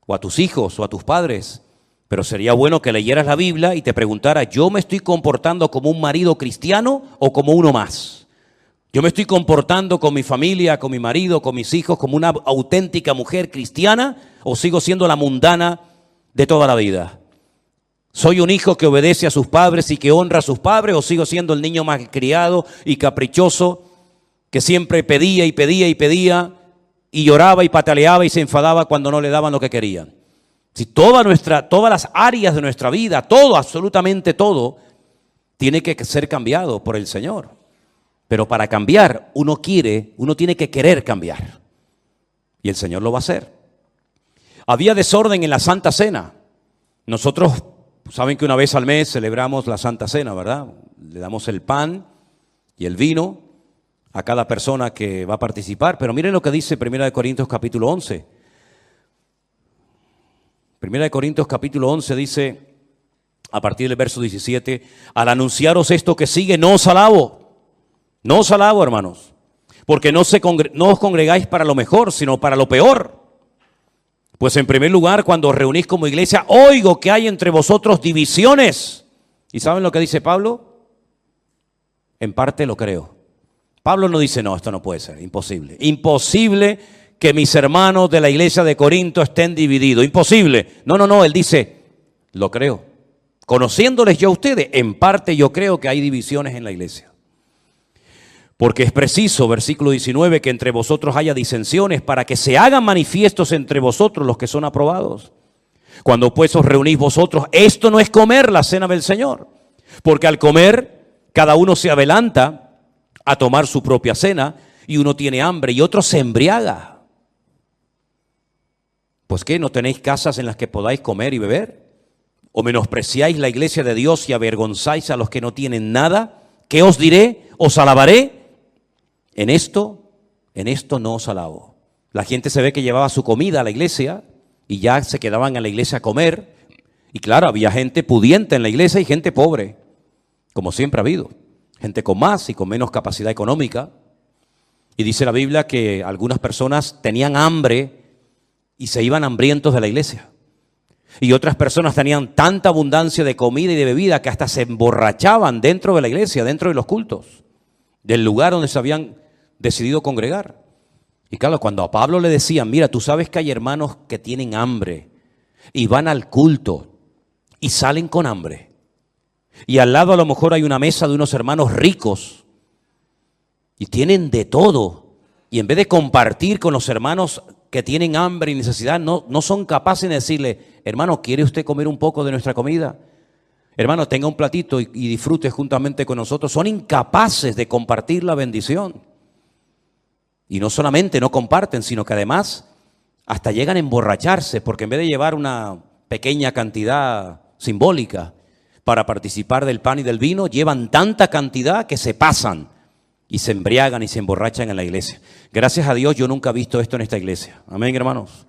o a tus hijos, o a tus padres, pero sería bueno que leyeras la Biblia y te preguntaras, ¿yo me estoy comportando como un marido cristiano o como uno más? ¿Yo me estoy comportando con mi familia, con mi marido, con mis hijos, como una auténtica mujer cristiana, o sigo siendo la mundana de toda la vida? ¿Soy un hijo que obedece a sus padres y que honra a sus padres, o sigo siendo el niño malcriado y caprichoso que siempre pedía y pedía y pedía y lloraba y pataleaba y se enfadaba cuando no le daban lo que querían? Si todas las áreas de nuestra vida, todo, absolutamente todo, tiene que ser cambiado por el Señor. Pero para cambiar, uno tiene que querer cambiar. Y el Señor lo va a hacer. Había desorden en la Santa Cena. Nosotros, saben que una vez al mes celebramos la Santa Cena, ¿verdad? Le damos el pan y el vino a cada persona que va a participar. Pero miren lo que dice 1 Corintios capítulo 11. 1 Corintios capítulo 11 dice, a partir del verso 17, al anunciaros esto que sigue, no os alabo, hermanos, porque no os congregáis para lo mejor, sino para lo peor. Pues en primer lugar, cuando os reunís como iglesia, oigo que hay entre vosotros divisiones. ¿Y saben lo que dice Pablo? En parte lo creo. Pablo no dice, no, esto no puede ser, imposible. Imposible que mis hermanos de la iglesia de Corinto estén divididos. Imposible. No, él dice, lo creo. Conociéndoles yo a ustedes, en parte yo creo que hay divisiones en la iglesia. Porque es preciso, versículo 19, que entre vosotros haya disensiones para que se hagan manifiestos entre vosotros los que son aprobados. Cuando pues os reunís vosotros, esto no es comer la cena del Señor, porque al comer cada uno se adelanta a tomar su propia cena y uno tiene hambre y otro se embriaga. Pues ¿qué? ¿No tenéis casas en las que podáis comer y beber? ¿O menospreciáis la iglesia de Dios y avergonzáis a los que no tienen nada? ¿Qué os diré? ¿Os alabaré? En esto no os alabo. La gente se ve que llevaba su comida a la iglesia y ya se quedaban en la iglesia a comer. Y claro, había gente pudiente en la iglesia y gente pobre, como siempre ha habido. Gente con más y con menos capacidad económica. Y dice la Biblia que algunas personas tenían hambre y se iban hambrientos de la iglesia. Y otras personas tenían tanta abundancia de comida y de bebida que hasta se emborrachaban dentro de la iglesia, dentro de los cultos, del lugar donde se habían decidido congregar. Y claro, cuando a Pablo le decían, mira, tú sabes que hay hermanos que tienen hambre y van al culto y salen con hambre. Y al lado a lo mejor hay una mesa de unos hermanos ricos y tienen de todo. Y en vez de compartir con los hermanos que tienen hambre y necesidad, no son capaces de decirle, hermano, ¿quiere usted comer un poco de nuestra comida? Hermano, tenga un platito y disfrute juntamente con nosotros. Son incapaces de compartir la bendición. Y no solamente no comparten, sino que además hasta llegan a emborracharse, porque en vez de llevar una pequeña cantidad simbólica para participar del pan y del vino, llevan tanta cantidad que se pasan y se embriagan y se emborrachan en la iglesia. Gracias a Dios yo nunca he visto esto en esta iglesia. Amén, hermanos.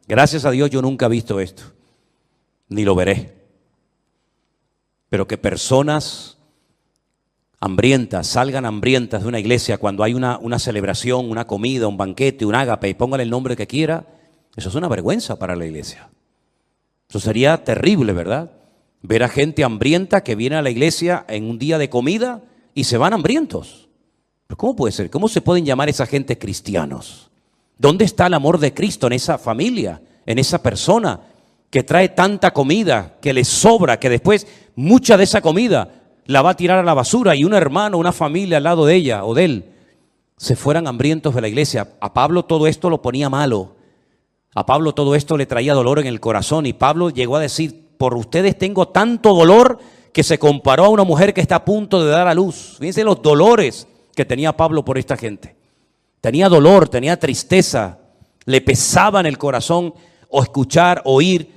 Gracias a Dios yo nunca he visto esto, ni lo veré. Pero que personas hambrientas salgan hambrientas de una iglesia cuando hay una celebración, una comida, un banquete, un ágape, y póngale el nombre que quiera, eso es una vergüenza para la iglesia. Eso sería terrible, ¿verdad? Ver a gente hambrienta que viene a la iglesia en un día de comida y se van hambrientos. ¿Pero cómo puede ser? ¿Cómo se pueden llamar esa gente cristianos? ¿Dónde está el amor de Cristo en esa familia, en esa persona que trae tanta comida, que le sobra, que después mucha de esa comida la va a tirar a la basura y un hermano, una familia al lado de ella o de él se fueran hambrientos de la iglesia? A Pablo todo esto lo ponía malo. A Pablo todo esto le traía dolor en el corazón y Pablo llegó a decir, por ustedes tengo tanto dolor, que se comparó a una mujer que está a punto de dar a luz. Fíjense los dolores que tenía Pablo por esta gente. Tenía dolor, tenía tristeza, le pesaba en el corazón oír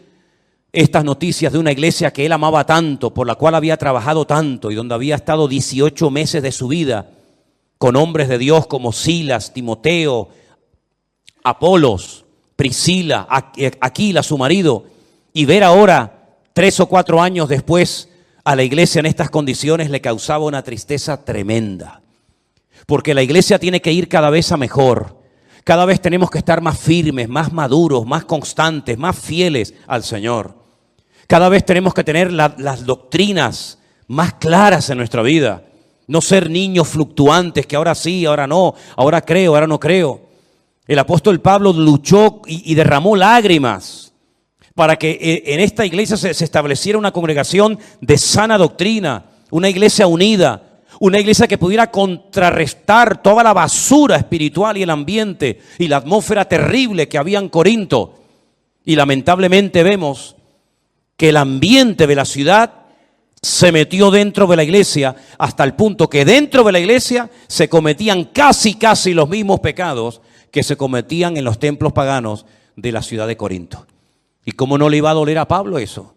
estas noticias de una iglesia que él amaba tanto, por la cual había trabajado tanto y donde había estado 18 meses de su vida con hombres de Dios como Silas, Timoteo, Apolos, Priscila, Aquila, su marido, y ver ahora, 3 o 4 años después, a la iglesia en estas condiciones le causaba una tristeza tremenda. Porque la iglesia tiene que ir cada vez a mejor. Cada vez tenemos que estar más firmes, más maduros, más constantes, más fieles al Señor. Cada vez tenemos que tener las doctrinas más claras en nuestra vida. No ser niños fluctuantes que ahora sí, ahora no, ahora creo, ahora no creo. El apóstol Pablo luchó y derramó lágrimas para que en esta iglesia se estableciera una congregación de sana doctrina, una iglesia unida, una iglesia que pudiera contrarrestar toda la basura espiritual y el ambiente y la atmósfera terrible que había en Corinto. Y lamentablemente vemos que el ambiente de la ciudad se metió dentro de la iglesia hasta el punto que dentro de la iglesia se cometían casi los mismos pecados que se cometían en los templos paganos de la ciudad de Corinto. ¿Y cómo no le iba a doler a Pablo eso?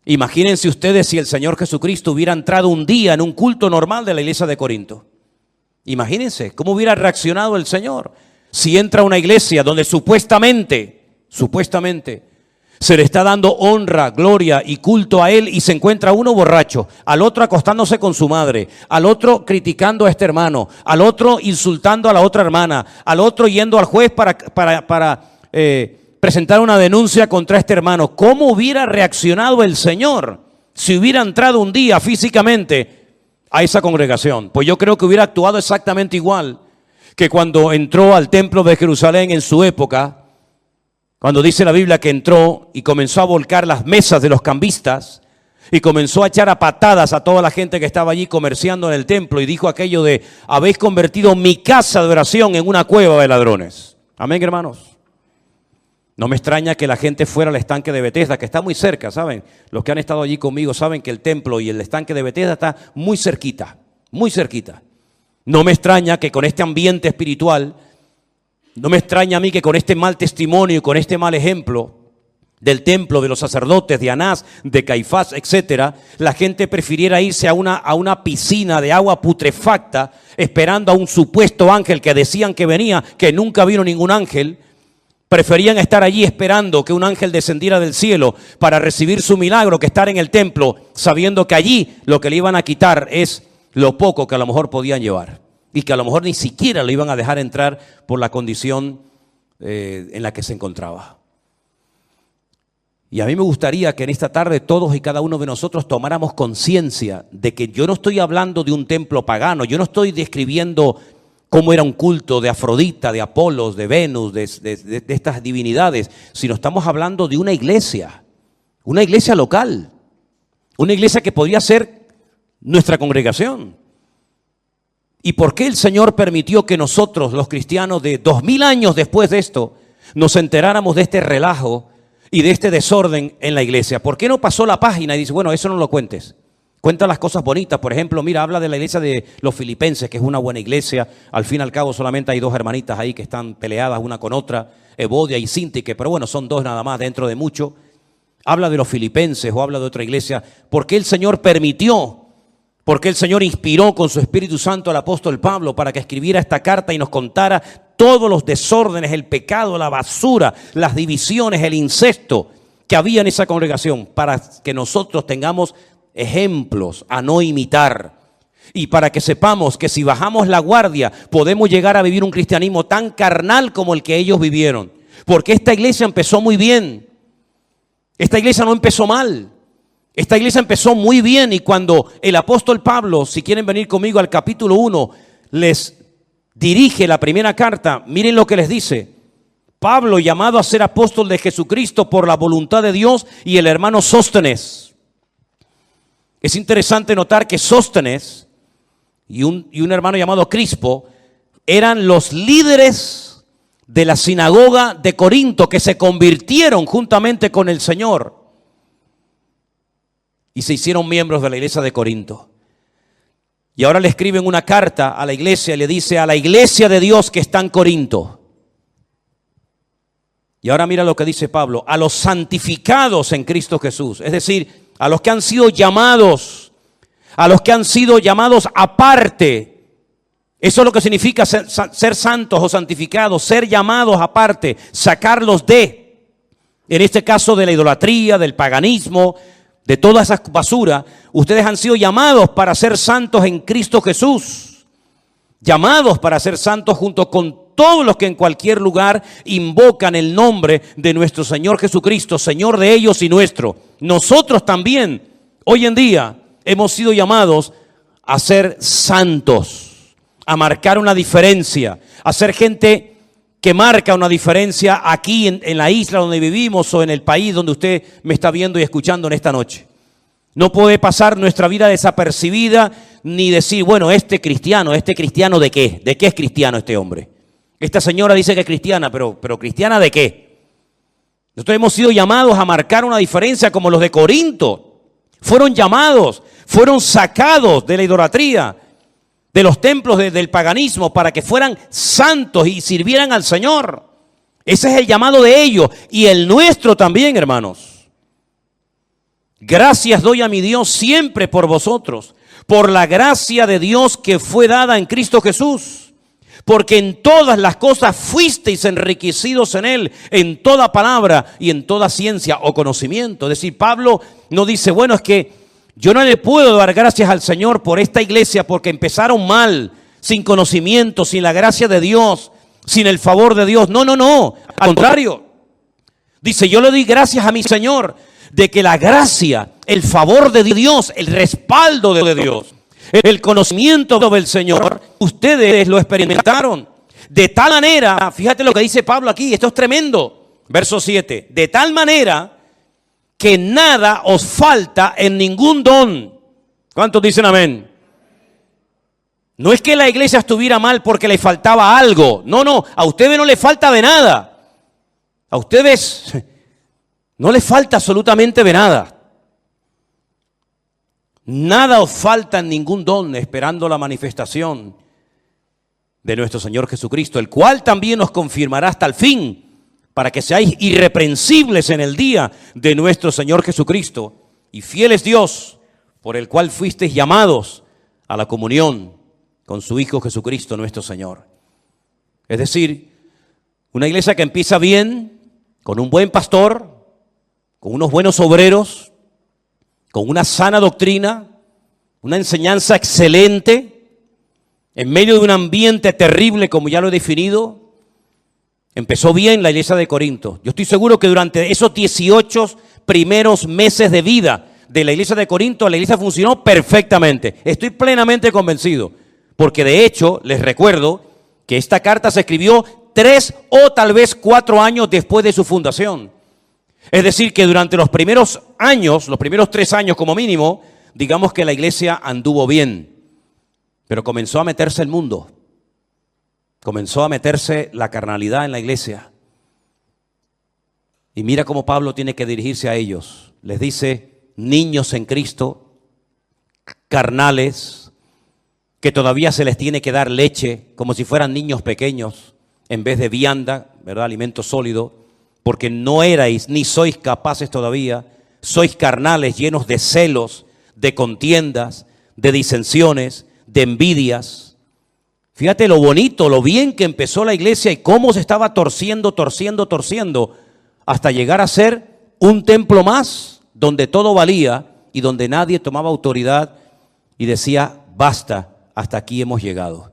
Imagínense ustedes si el Señor Jesucristo hubiera entrado un día en un culto normal de la iglesia de Corinto. Imagínense cómo hubiera reaccionado el Señor si entra a una iglesia donde supuestamente se le está dando honra, gloria y culto a Él y se encuentra uno borracho, al otro acostándose con su madre, al otro criticando a este hermano, al otro insultando a la otra hermana, al otro yendo al juez para presentar una denuncia contra este hermano. ¿Cómo hubiera reaccionado el Señor si hubiera entrado un día físicamente a esa congregación? Pues yo creo que hubiera actuado exactamente igual que cuando entró al templo de Jerusalén en su época, cuando dice la Biblia que entró y comenzó a volcar las mesas de los cambistas y comenzó a echar a patadas a toda la gente que estaba allí comerciando en el templo y dijo aquello de: habéis convertido mi casa de oración en una cueva de ladrones. Amén, hermanos. No me extraña que la gente fuera al estanque de Betesda, que está muy cerca, ¿saben? Los que han estado allí conmigo saben que el templo y el estanque de Betesda está muy cerquita, muy cerquita. No me extraña que con este ambiente espiritual, no me extraña a mí que con este mal testimonio y con este mal ejemplo del templo, de los sacerdotes, de Anás, de Caifás, etcétera, la gente prefiriera irse a una piscina de agua putrefacta esperando a un supuesto ángel que decían que venía, que nunca vino ningún ángel. Preferían estar allí esperando que un ángel descendiera del cielo para recibir su milagro que estar en el templo, sabiendo que allí lo que le iban a quitar es lo poco que a lo mejor podían llevar y que a lo mejor ni siquiera lo iban a dejar entrar por la condición en la que se encontraba. Y a mí me gustaría que en esta tarde todos y cada uno de nosotros tomáramos conciencia de que yo no estoy hablando de un templo pagano, yo no estoy describiendo cómo era un culto de Afrodita, de Apolos, de Venus, de estas divinidades, sino estamos hablando de una iglesia local, una iglesia que podría ser nuestra congregación. ¿Y por qué el Señor permitió que nosotros, los cristianos, de 2000 años después de esto, nos enteráramos de este relajo y de este desorden en la iglesia? ¿Por qué no pasó la página y dice: bueno, eso no lo cuentes? Cuenta las cosas bonitas. Por ejemplo, mira, habla de la iglesia de los filipenses, que es una buena iglesia. Al fin y al cabo solamente hay dos hermanitas ahí que están peleadas una con otra, Evodia y Síntique, pero bueno, son dos nada más dentro de mucho. Habla de los filipenses o habla de otra iglesia. ¿Por qué el Señor permitió? ¿Por qué el Señor inspiró con su Espíritu Santo al apóstol Pablo para que escribiera esta carta y nos contara todos los desórdenes, el pecado, la basura, las divisiones, el incesto que había en esa congregación, para que nosotros tengamos ejemplos a no imitar y para que sepamos que si bajamos la guardia podemos llegar a vivir un cristianismo tan carnal como el que ellos vivieron? Porque esta iglesia empezó muy bien, esta iglesia no empezó mal, esta iglesia empezó muy bien. Y cuando el apóstol Pablo, si quieren venir conmigo al capítulo 1, les dirige la primera carta, miren lo que les dice: Pablo, llamado a ser apóstol de Jesucristo por la voluntad de Dios, y el hermano Sóstenes. Es interesante notar que Sóstenes y un hermano llamado Crispo eran los líderes de la sinagoga de Corinto, que se convirtieron juntamente con el Señor y se hicieron miembros de la iglesia de Corinto. Y ahora le escriben una carta a la iglesia y le dice: a la iglesia de Dios que está en Corinto. Y ahora mira lo que dice Pablo: a los santificados en Cristo Jesús, es decir, a los que han sido llamados, a los que han sido llamados aparte. Eso es lo que significa ser santos o santificados, ser llamados aparte, sacarlos en este caso de la idolatría, del paganismo, de toda esa basura. Ustedes han sido llamados para ser santos en Cristo Jesús, llamados para ser santos junto con todos los que en cualquier lugar invocan el nombre de nuestro Señor Jesucristo, Señor de ellos y nuestro. Nosotros también, hoy en día, hemos sido llamados a ser santos, a marcar una diferencia, a ser gente que marca una diferencia aquí en la isla donde vivimos o en el país donde usted me está viendo y escuchando en esta noche. No puede pasar nuestra vida desapercibida ni decir: bueno, ¿este cristiano de qué? ¿De qué es cristiano este hombre? Esta señora dice que es cristiana, pero ¿cristiana de qué? Nosotros hemos sido llamados a marcar una diferencia como los de Corinto. Fueron llamados, fueron sacados de la idolatría, de los templos del paganismo, para que fueran santos y sirvieran al Señor. Ese es el llamado de ellos y el nuestro también, hermanos. Gracias doy a mi Dios siempre por vosotros, por la gracia de Dios que fue dada en Cristo Jesús. Porque en todas las cosas fuisteis enriquecidos en Él, en toda palabra y en toda ciencia o conocimiento. Es decir, Pablo no dice: bueno, es que yo no le puedo dar gracias al Señor por esta iglesia porque empezaron mal, sin conocimiento, sin la gracia de Dios, sin el favor de Dios. No, al contrario. Dice: yo le doy gracias a mi Señor de que la gracia, el favor de Dios, el respaldo de Dios, el conocimiento del Señor, ustedes lo experimentaron. De tal manera, fíjate lo que dice Pablo aquí, esto es tremendo. Verso 7, de tal manera que nada os falta en ningún don. ¿Cuántos dicen amén? No es que la iglesia estuviera mal porque le faltaba algo. No, no, a ustedes no les falta de nada. A ustedes no les falta absolutamente de nada. Nada os falta en ningún don, esperando la manifestación de nuestro Señor Jesucristo, el cual también os confirmará hasta el fin, para que seáis irreprensibles en el día de nuestro Señor Jesucristo. Y fiel es Dios, por el cual fuisteis llamados a la comunión con su Hijo Jesucristo nuestro Señor. Es decir, una iglesia que empieza bien, con un buen pastor, con unos buenos obreros, con una sana doctrina, una enseñanza excelente, en medio de un ambiente terrible como ya lo he definido. Empezó bien la iglesia de Corinto. Yo estoy seguro que durante esos 18 primeros meses de vida de la iglesia de Corinto, la iglesia funcionó perfectamente. Estoy plenamente convencido, porque de hecho les recuerdo que esta carta se escribió 3 o tal vez 4 años después de su fundación. Es decir, que durante los primeros años, los primeros 3 años como mínimo, digamos que la iglesia anduvo bien. Pero comenzó a meterse el mundo. Comenzó a meterse la carnalidad en la iglesia. Y mira cómo Pablo tiene que dirigirse a ellos. Les dice, niños en Cristo, carnales, que todavía se les tiene que dar leche, como si fueran niños pequeños, en vez de vianda, ¿verdad? Alimento sólido, porque no erais ni sois capaces todavía, sois carnales, llenos de celos, de contiendas, de disensiones, de envidias. Fíjate lo bonito, lo bien que empezó la iglesia y cómo se estaba torciendo, hasta llegar a ser un templo más, donde todo valía y donde nadie tomaba autoridad y decía, basta, hasta aquí hemos llegado.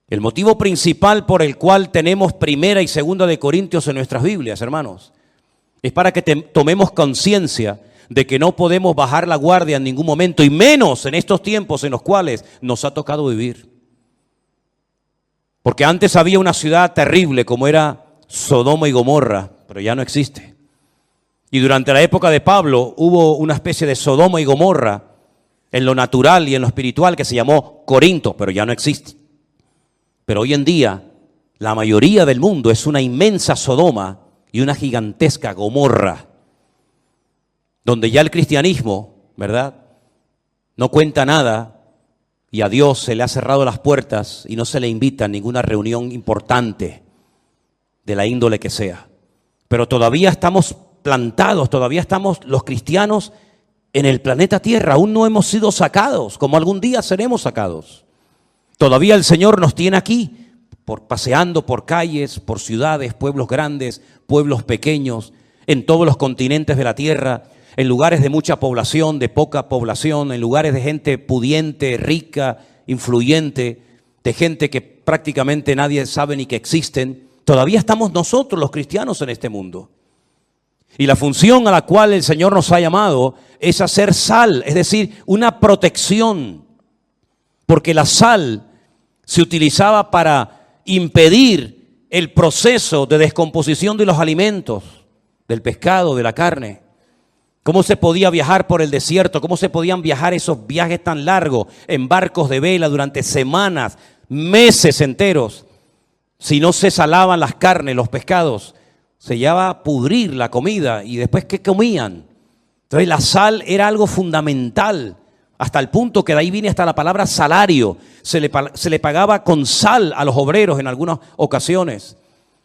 El motivo principal por el cual tenemos Primera y Segunda de Corintios en nuestras Biblias, hermanos, es para que tomemos conciencia de que no podemos bajar la guardia en ningún momento, y menos en estos tiempos en los cuales nos ha tocado vivir. Porque antes había una ciudad terrible como era Sodoma y Gomorra, pero ya no existe. Y durante la época de Pablo hubo una especie de Sodoma y Gomorra en lo natural y en lo espiritual que se llamó Corinto, pero ya no existe. Pero hoy en día la mayoría del mundo es una inmensa Sodoma y una gigantesca Gomorra, donde ya el cristianismo, ¿verdad?, no cuenta nada y a Dios se le ha cerrado las puertas y no se le invita a ninguna reunión importante de la índole que sea. Pero todavía estamos plantados, todavía estamos los cristianos en el planeta Tierra, aún no hemos sido sacados, como algún día seremos sacados. Todavía el Señor nos tiene aquí, paseando por calles, por ciudades, pueblos grandes, pueblos pequeños, en todos los continentes de la tierra, en lugares de mucha población, de poca población, en lugares de gente pudiente, rica, influyente, de gente que prácticamente nadie sabe ni que existen. Todavía estamos nosotros los cristianos en este mundo. Y la función a la cual el Señor nos ha llamado es hacer sal, es decir, una protección. Porque la sal se utilizaba para impedir el proceso de descomposición de los alimentos, del pescado, de la carne. ¿Cómo se podía viajar por el desierto? ¿Cómo se podían viajar esos viajes tan largos en barcos de vela durante semanas, meses enteros? Si no se salaban las carnes, los pescados, se llevaba a pudrir la comida y después ¿qué comían? Entonces la sal era algo fundamental, hasta el punto que de ahí viene hasta la palabra salario. Se le pagaba con sal a los obreros en algunas ocasiones,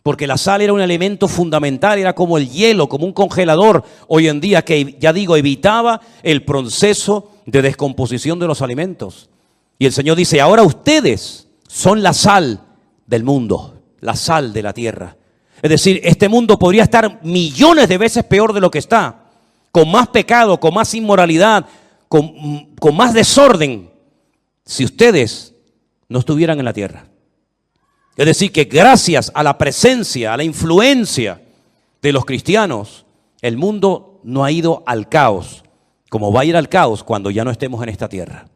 porque la sal era un elemento fundamental, era como el hielo, como un congelador hoy en día que, ya digo, evitaba el proceso de descomposición de los alimentos. Y el Señor dice, ahora ustedes son la sal del mundo, la sal de la tierra. Es decir, este mundo podría estar millones de veces peor de lo que está, con más pecado, con más inmoralidad, con más desorden, si ustedes no estuvieran en la tierra. Es decir, que gracias a la presencia, a la influencia de los cristianos, el mundo no ha ido al caos, como va a ir al caos cuando ya no estemos en esta tierra.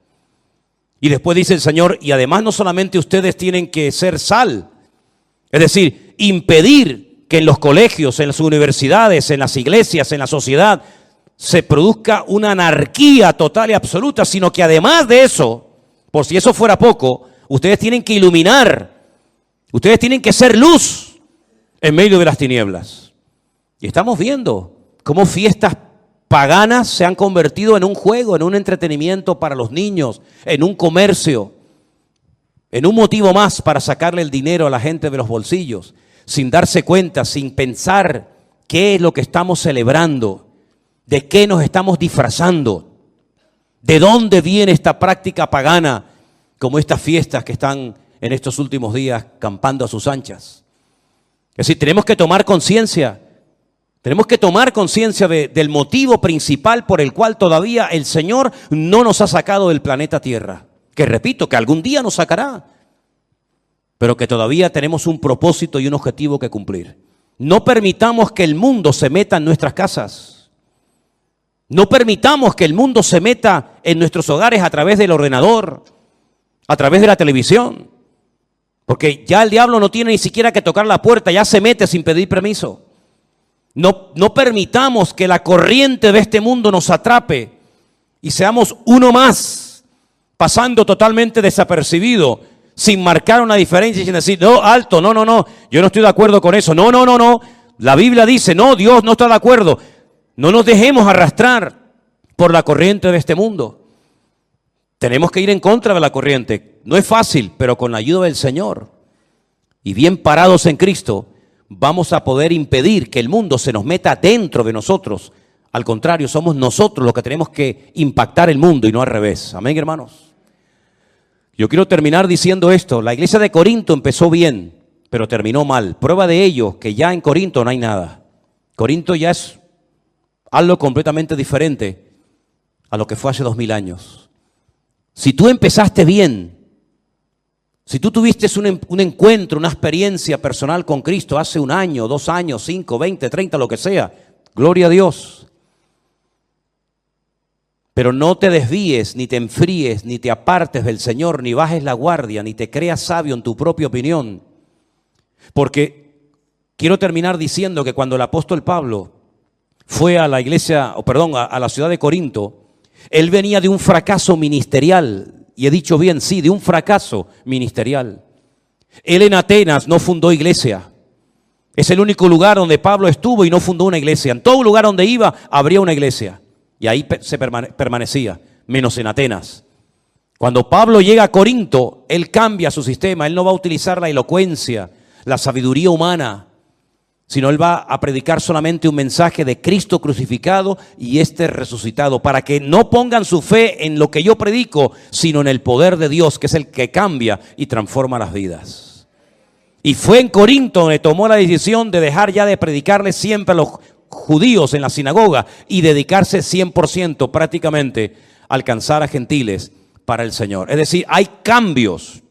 Y después dice el Señor, y además no solamente ustedes tienen que ser sal, es decir, impedir que en los colegios, en las universidades, en las iglesias, en la sociedad, se produzca una anarquía total y absoluta, sino que además de eso, por si eso fuera poco, ustedes tienen que iluminar, ustedes tienen que ser luz en medio de las tinieblas. Y estamos viendo cómo fiestas paganas se han convertido en un juego, en un entretenimiento para los niños, en un comercio, en un motivo más para sacarle el dinero a la gente de los bolsillos, sin darse cuenta, sin pensar qué es lo que estamos celebrando, de qué nos estamos disfrazando, de dónde viene esta práctica pagana, como estas fiestas que están en estos últimos días campando a sus anchas. Es decir, tenemos que tomar conciencia del motivo principal por el cual todavía el Señor no nos ha sacado del planeta Tierra. Que repito, que algún día nos sacará, pero que todavía tenemos un propósito y un objetivo que cumplir. No permitamos que el mundo se meta en nuestras casas. No permitamos que el mundo se meta en nuestros hogares a través del ordenador, a través de la televisión. Porque ya el diablo no tiene ni siquiera que tocar la puerta, ya se mete sin pedir permiso. No permitamos que la corriente de este mundo nos atrape y seamos uno más, pasando totalmente desapercibido, sin marcar una diferencia y sin decir, no, alto, no, yo no estoy de acuerdo con eso. No. La Biblia dice, no, Dios no está de acuerdo. No nos dejemos arrastrar por la corriente de este mundo. Tenemos que ir en contra de la corriente. No es fácil, pero con la ayuda del Señor y bien parados en Cristo, vamos a poder impedir que el mundo se nos meta dentro de nosotros. Al contrario, somos nosotros los que tenemos que impactar el mundo y no al revés. Amén, hermanos. Yo quiero terminar diciendo esto. La iglesia de Corinto empezó bien, pero terminó mal. Prueba de ello, que ya en Corinto no hay nada. Corinto ya es algo completamente diferente a lo que fue hace 2000 años. Si tú empezaste bien, si tú tuviste un encuentro, una experiencia personal con Cristo hace 1 año, 2 años, 5, 20, 30, lo que sea, gloria a Dios. Pero no te desvíes, ni te enfríes, ni te apartes del Señor, ni bajes la guardia, ni te creas sabio en tu propia opinión. Porque quiero terminar diciendo que cuando el apóstol Pablo fue a la iglesia, a la ciudad de Corinto, él venía de un fracaso ministerial. Y he dicho bien, sí, de un fracaso ministerial. Él en Atenas no fundó iglesia. Es el único lugar donde Pablo estuvo y no fundó una iglesia. En todo lugar donde iba, habría una iglesia. Y ahí se permanecía, menos en Atenas. Cuando Pablo llega a Corinto, él cambia su sistema. Él no va a utilizar la elocuencia, la sabiduría humana, sino él va a predicar solamente un mensaje de Cristo crucificado y resucitado, para que no pongan su fe en lo que yo predico, sino en el poder de Dios, que es el que cambia y transforma las vidas. Y fue en Corinto donde tomó la decisión de dejar ya de predicarle siempre a los judíos en la sinagoga y dedicarse 100% prácticamente a alcanzar a gentiles para el Señor. Es decir, hay cambios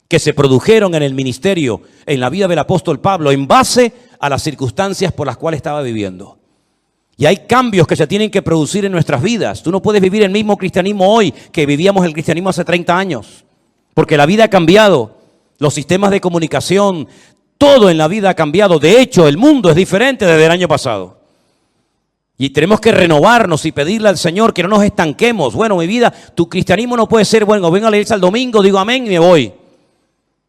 que se produjeron en el ministerio, en la vida del apóstol Pablo, en base a las circunstancias por las cuales estaba viviendo. Y hay cambios que se tienen que producir en nuestras vidas. Tú no puedes vivir el mismo cristianismo hoy que vivíamos el cristianismo hace 30 años, porque la vida ha cambiado, los sistemas de comunicación, todo en la vida ha cambiado. De hecho, el mundo es diferente desde el año pasado. Y tenemos que renovarnos y pedirle al Señor que no nos estanquemos. Bueno, mi vida, tu cristianismo no puede ser, bueno, vengo a la iglesia el domingo, digo amén y me voy.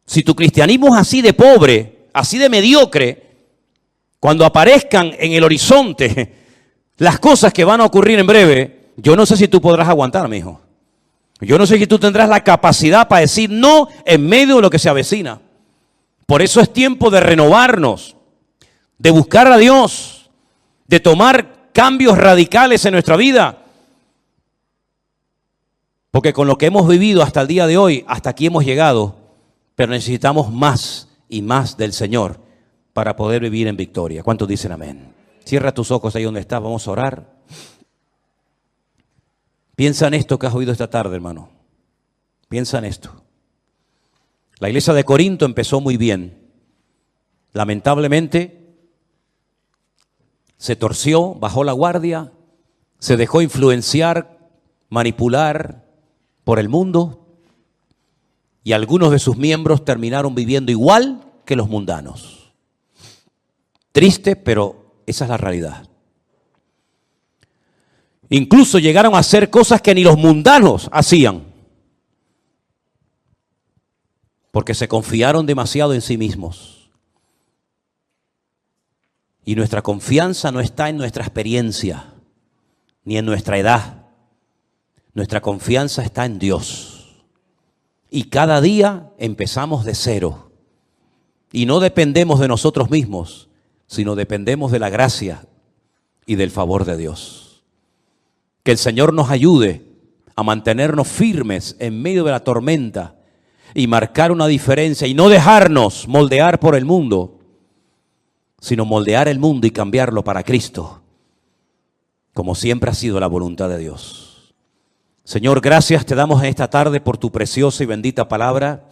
Si tu cristianismo es así de pobre, así de mediocre, cuando aparezcan en el horizonte las cosas que van a ocurrir en breve, yo no sé si tú podrás aguantar, mi hijo. Yo no sé si tú tendrás la capacidad para decir no en medio de lo que se avecina. Por eso es tiempo de renovarnos, de buscar a Dios, de tomar cambios radicales en nuestra vida. Porque con lo que hemos vivido hasta el día de hoy, hasta aquí hemos llegado, pero necesitamos más y más del Señor para poder vivir en victoria. ¿Cuántos dicen amén? Cierra tus ojos ahí donde estás, vamos a orar. Piensa en esto que has oído esta tarde, hermano. Piensa en esto. La iglesia de Corinto empezó muy bien. Lamentablemente, se torció, bajó la guardia, se dejó influenciar, manipular por el mundo y algunos de sus miembros terminaron viviendo igual que los mundanos. Triste, pero esa es la realidad. Incluso llegaron a hacer cosas que ni los mundanos hacían, porque se confiaron demasiado en sí mismos. Y nuestra confianza no está en nuestra experiencia, ni en nuestra edad. Nuestra confianza está en Dios. Y cada día empezamos de cero. Y no dependemos de nosotros mismos, sino dependemos de la gracia y del favor de Dios. Que el Señor nos ayude a mantenernos firmes en medio de la tormenta y marcar una diferencia y no dejarnos moldear por el mundo, sino moldear el mundo y cambiarlo para Cristo, como siempre ha sido la voluntad de Dios. Señor, gracias te damos en esta tarde por tu preciosa y bendita palabra.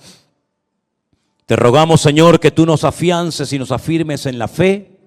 Te rogamos, Señor, que tú nos afiances y nos afirmes en la fe.